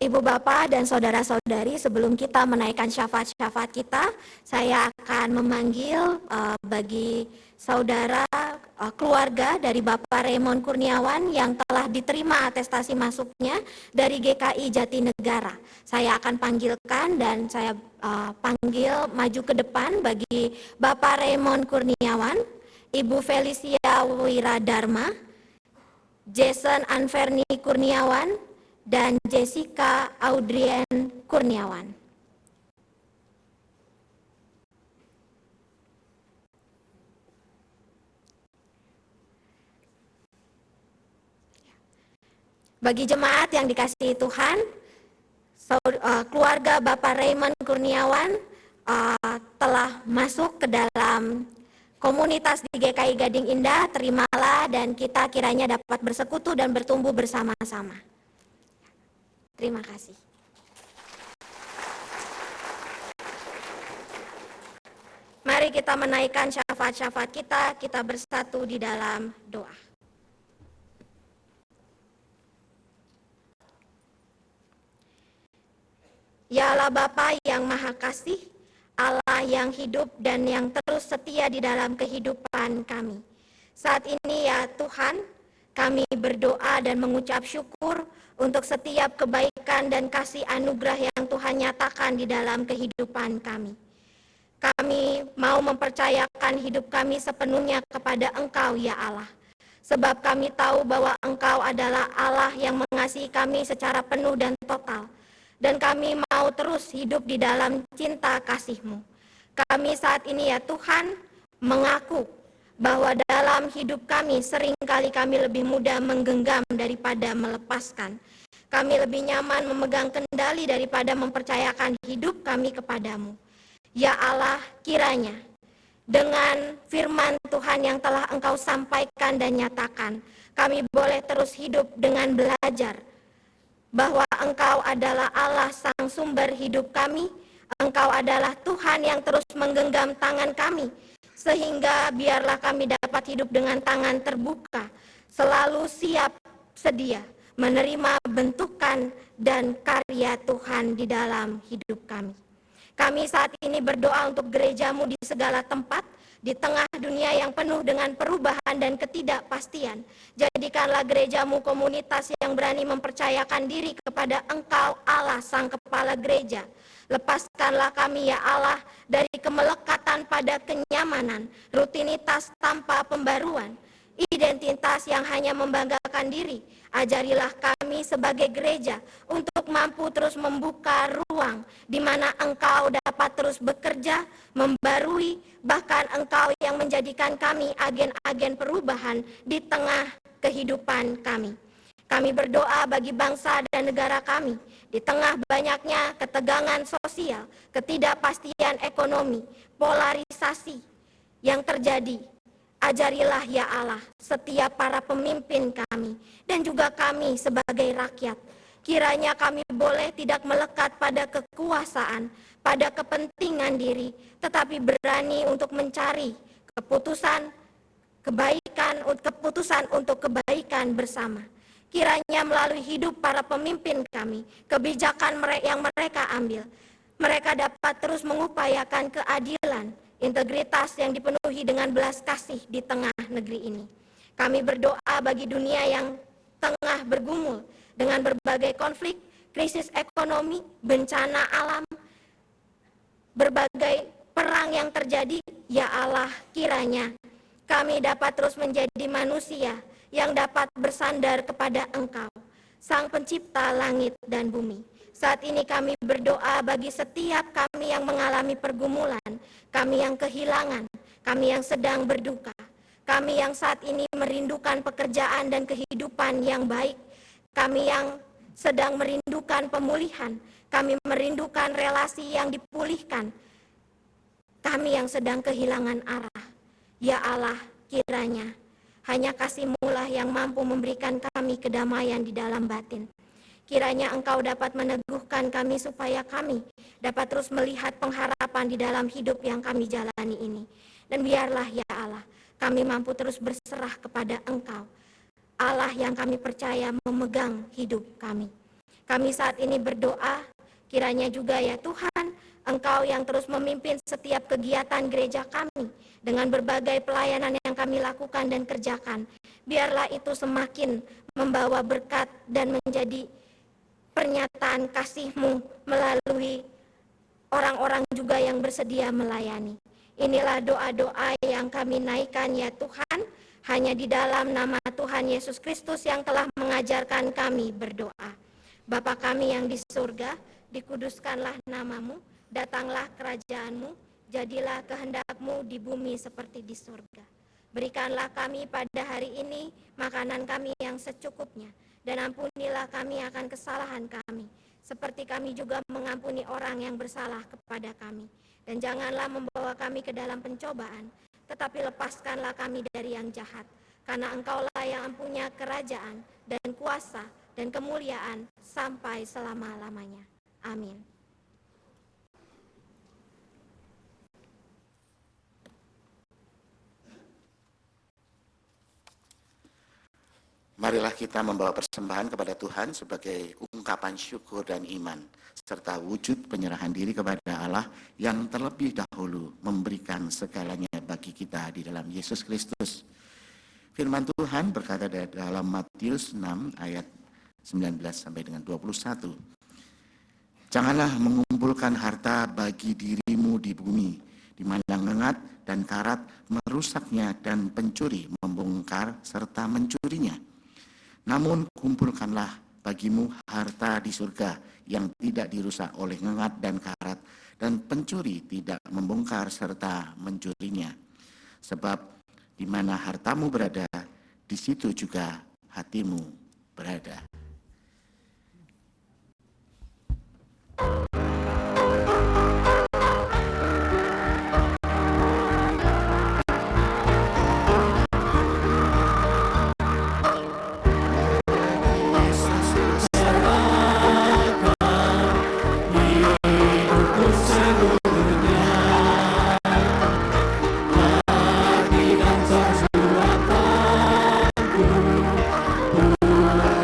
Ibu Bapak dan saudara-saudari, sebelum kita menaikkan syafaat-syafaat kita, saya akan memanggil bagi saudara keluarga dari Bapak Raymond Kurniawan yang telah diterima atestasi masuknya dari GKI Jatinegara. Saya akan panggilkan dan saya panggil maju ke depan bagi Bapak Raymond Kurniawan, Ibu Felicia Wiradharma, Jason Anverni Kurniawan, dan Jessica Audrien Kurniawan. Bagi jemaat yang dikasihi Tuhan, keluarga Bapak Raymond Kurniawan telah masuk ke dalam komunitas di GKI Gading Indah. Terimalah dan kita kiranya dapat bersekutu dan bertumbuh bersama-sama. Terima kasih. Mari kita menaikkan syafaat-syafaat kita bersatu di dalam doa. Ya Allah Bapa yang Maha Kasih, Allah yang hidup dan yang terus setia di dalam kehidupan kami. Saat ini ya Tuhan, kami berdoa dan mengucap syukur untuk setiap kebaikan dan kasih anugerah yang Tuhan nyatakan di dalam kehidupan kami. Kami mau mempercayakan hidup kami sepenuhnya kepada Engkau ya Allah. Sebab kami tahu bahwa Engkau adalah Allah yang mengasihi kami secara penuh dan total. Dan kami mau terus hidup di dalam cinta kasih-Mu. Kami saat ini ya Tuhan mengaku bahwa dalam hidup kami seringkali kami lebih mudah menggenggam daripada melepaskan. Kami lebih nyaman memegang kendali daripada mempercayakan hidup kami kepadamu. Ya Allah, kiranya dengan firman Tuhan yang telah Engkau sampaikan dan nyatakan, kami boleh terus hidup dengan belajar bahwa Engkau adalah Allah sang sumber hidup kami. Engkau adalah Tuhan yang terus menggenggam tangan kami, sehingga biarlah kami dapat hidup dengan tangan terbuka, selalu siap sedia menerima bentukan dan karya Tuhan di dalam hidup kami. Kami saat ini berdoa untuk gereja-Mu di segala tempat, di tengah dunia yang penuh dengan perubahan dan ketidakpastian. Jadikanlah gereja-Mu komunitas yang berani mempercayakan diri kepada Engkau Allah sang kepala gereja. Lepaskanlah kami ya Allah dari kemelekatan pada kenyamanan, rutinitas tanpa pembaruan, identitas yang hanya membanggakan diri. Ajarilah kami sebagai gereja untuk mampu terus membuka ruang di mana Engkau dapat terus bekerja, membarui, bahkan Engkau yang menjadikan kami agen-agen perubahan di tengah kehidupan kami. Kami berdoa bagi bangsa dan negara kami di tengah banyaknya ketegangan sosial, ketidakpastian ekonomi, polarisasi yang terjadi. Ajarilah ya Allah setiap para pemimpin kami dan juga kami sebagai rakyat. Kiranya kami boleh tidak melekat pada kekuasaan, pada kepentingan diri, tetapi berani untuk mencari keputusan untuk kebaikan bersama. Kiranya melalui hidup para pemimpin kami, kebijakan yang mereka ambil, mereka dapat terus mengupayakan keadilan, integritas yang dipenuhi dengan belas kasih di tengah negeri ini. Kami berdoa bagi dunia yang tengah bergumul dengan berbagai konflik, krisis ekonomi, bencana alam, berbagai perang yang terjadi. Ya Allah, kiranya kami dapat terus menjadi manusia yang dapat bersandar kepada Engkau, Sang Pencipta langit dan bumi. Saat ini kami berdoa bagi setiap kami yang mengalami pergumulan, kami yang kehilangan, kami yang sedang berduka, kami yang saat ini merindukan pekerjaan dan kehidupan yang baik, kami yang sedang merindukan pemulihan, kami merindukan relasi yang dipulihkan, kami yang sedang kehilangan arah. Ya Allah, kiranya hanya kasih-Mu lah yang mampu memberikan kami kedamaian di dalam batin. Kiranya Engkau dapat meneguhkan kami supaya kami dapat terus melihat pengharapan di dalam hidup yang kami jalani ini. Dan biarlah ya Allah, kami mampu terus berserah kepada Engkau, Allah yang kami percaya memegang hidup kami. Kami saat ini berdoa, kiranya juga ya Tuhan, Engkau yang terus memimpin setiap kegiatan gereja kami dengan berbagai pelayanan yang kami lakukan dan kerjakan. Biarlah itu semakin membawa berkat dan menjadi pernyataan kasih-Mu melalui orang-orang juga yang bersedia melayani. Inilah doa-doa yang kami naikkan ya Tuhan, hanya di dalam nama Tuhan Yesus Kristus yang telah mengajarkan kami berdoa. Bapa kami yang di surga, dikuduskanlah nama-Mu, datanglah kerajaan-Mu, jadilah kehendak-Mu di bumi seperti di surga. Berikanlah kami pada hari ini makanan kami yang secukupnya, dan ampunilah kami akan kesalahan kami, seperti kami juga mengampuni orang yang bersalah kepada kami. Dan janganlah membawa kami ke dalam pencobaan, tetapi lepaskanlah kami dari yang jahat. Karena Engkaulah yang punya kerajaan dan kuasa dan kemuliaan sampai selama-lamanya. Amin. Marilah kita membawa persembahan kepada Tuhan sebagai ungkapan syukur dan iman, serta wujud penyerahan diri kepada Allah yang terlebih dahulu memberikan segalanya bagi kita di dalam Yesus Kristus. Firman Tuhan berkata dalam Matius 6 ayat 19 sampai dengan 21. Janganlah mengumpulkan harta bagi dirimu di bumi, di mana ngengat dan karat merusaknya dan pencuri membongkar serta mencurinya. Namun kumpulkanlah bagimu harta di surga yang tidak dirusak oleh ngengat dan karat, dan pencuri tidak membongkar serta mencurinya. Sebab di mana hartamu berada, di situ juga hatimu berada.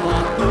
Waktu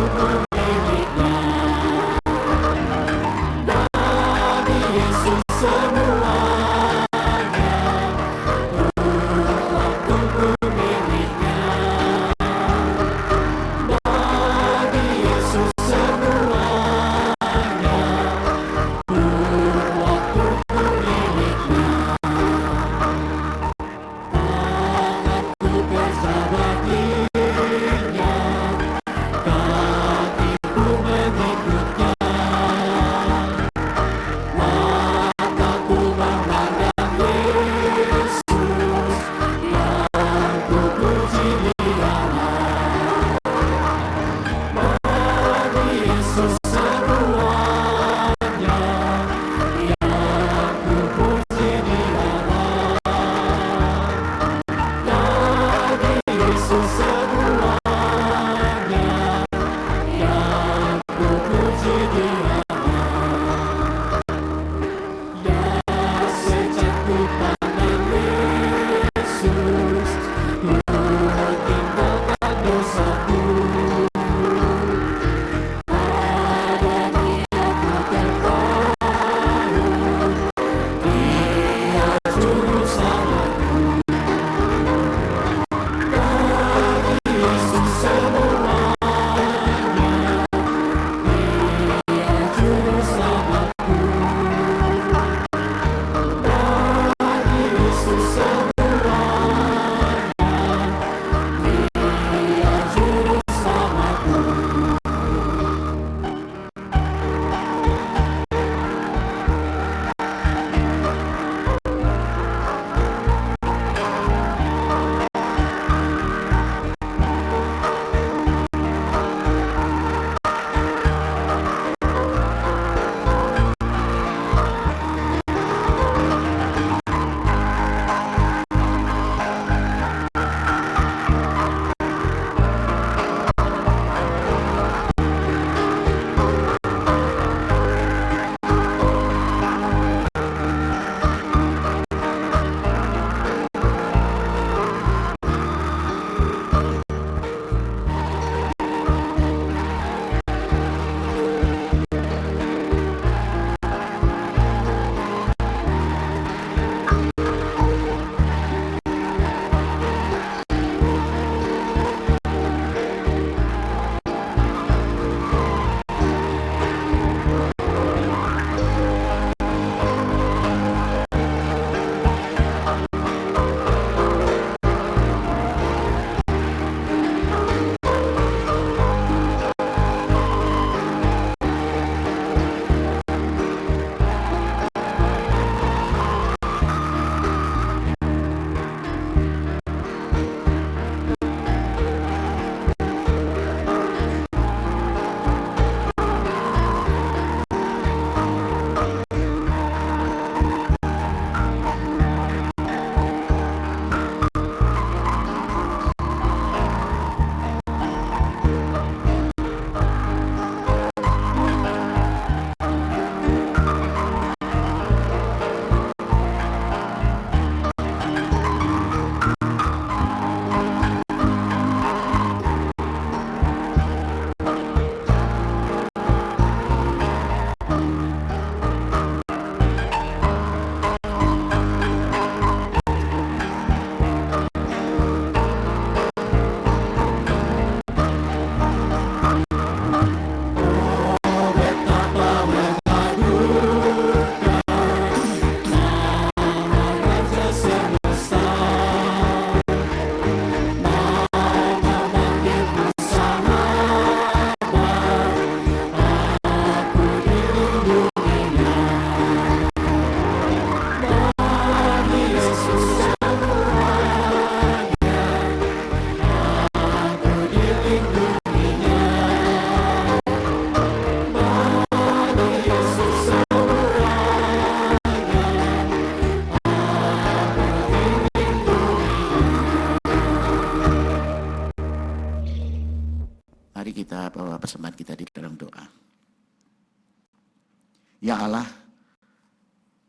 Ya Allah,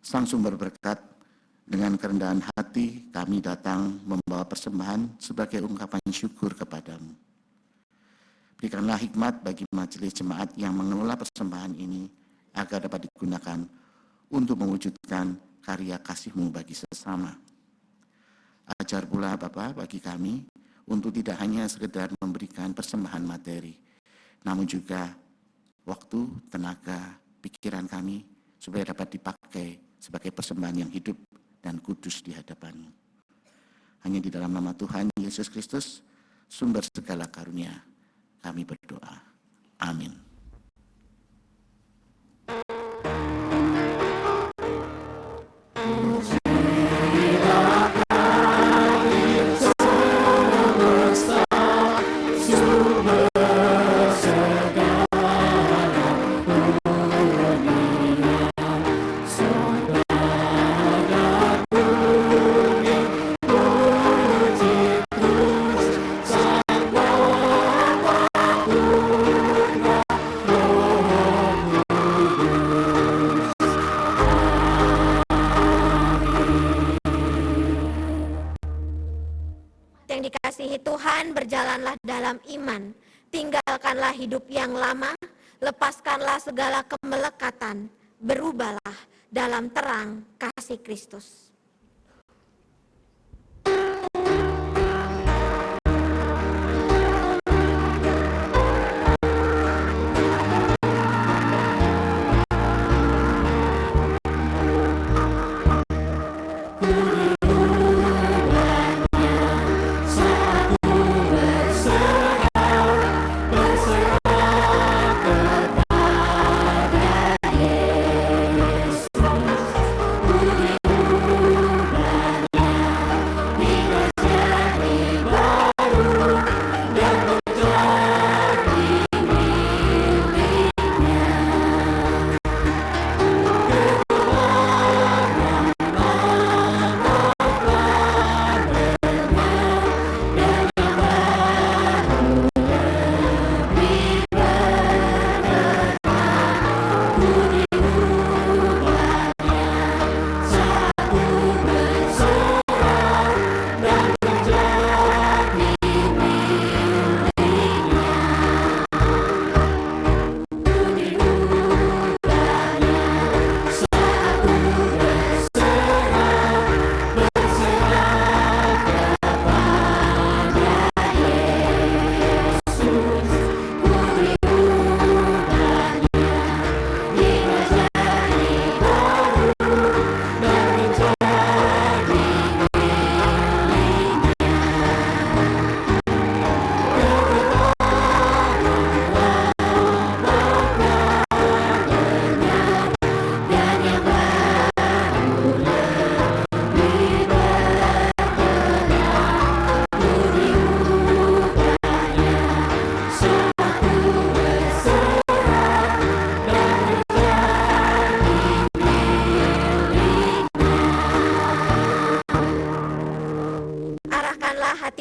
Sang Sumber berkat, dengan kerendahan hati kami datang membawa persembahan sebagai ungkapan syukur kepadamu. Berikanlah hikmat bagi majelis jemaat yang mengelola persembahan ini agar dapat digunakan untuk mewujudkan karya kasih-Mu bagi sesama. Ajar pula Bapa bagi kami untuk tidak hanya sekedar memberikan persembahan materi, namun juga waktu, tenaga, pikiran kami supaya dapat dipakai sebagai persembahan yang hidup dan kudus di hadapan-Mu. Hanya di dalam nama Tuhan Yesus Kristus, sumber segala karunia, kami berdoa. Amin. Yang dikasihi Tuhan, berjalanlah dalam iman, tinggalkanlah hidup yang lama, lepaskanlah segala kemelekatan, berubahlah dalam terang kasih Kristus.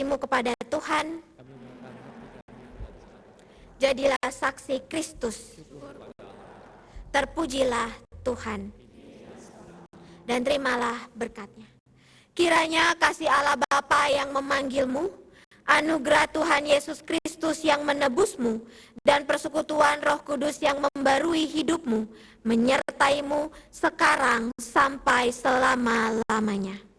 hatimu kepada Tuhan. Jadilah saksi Kristus. Terpujilah Tuhan. Dan terimalah berkat-Nya. Kiranya kasih Allah Bapa yang memanggilmu, anugerah Tuhan Yesus Kristus yang menebusmu, dan persekutuan Roh Kudus yang membarui hidupmu, menyertaimu sekarang sampai selama-lamanya.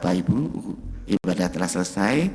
Bapak Ibu, ibadah telah selesai.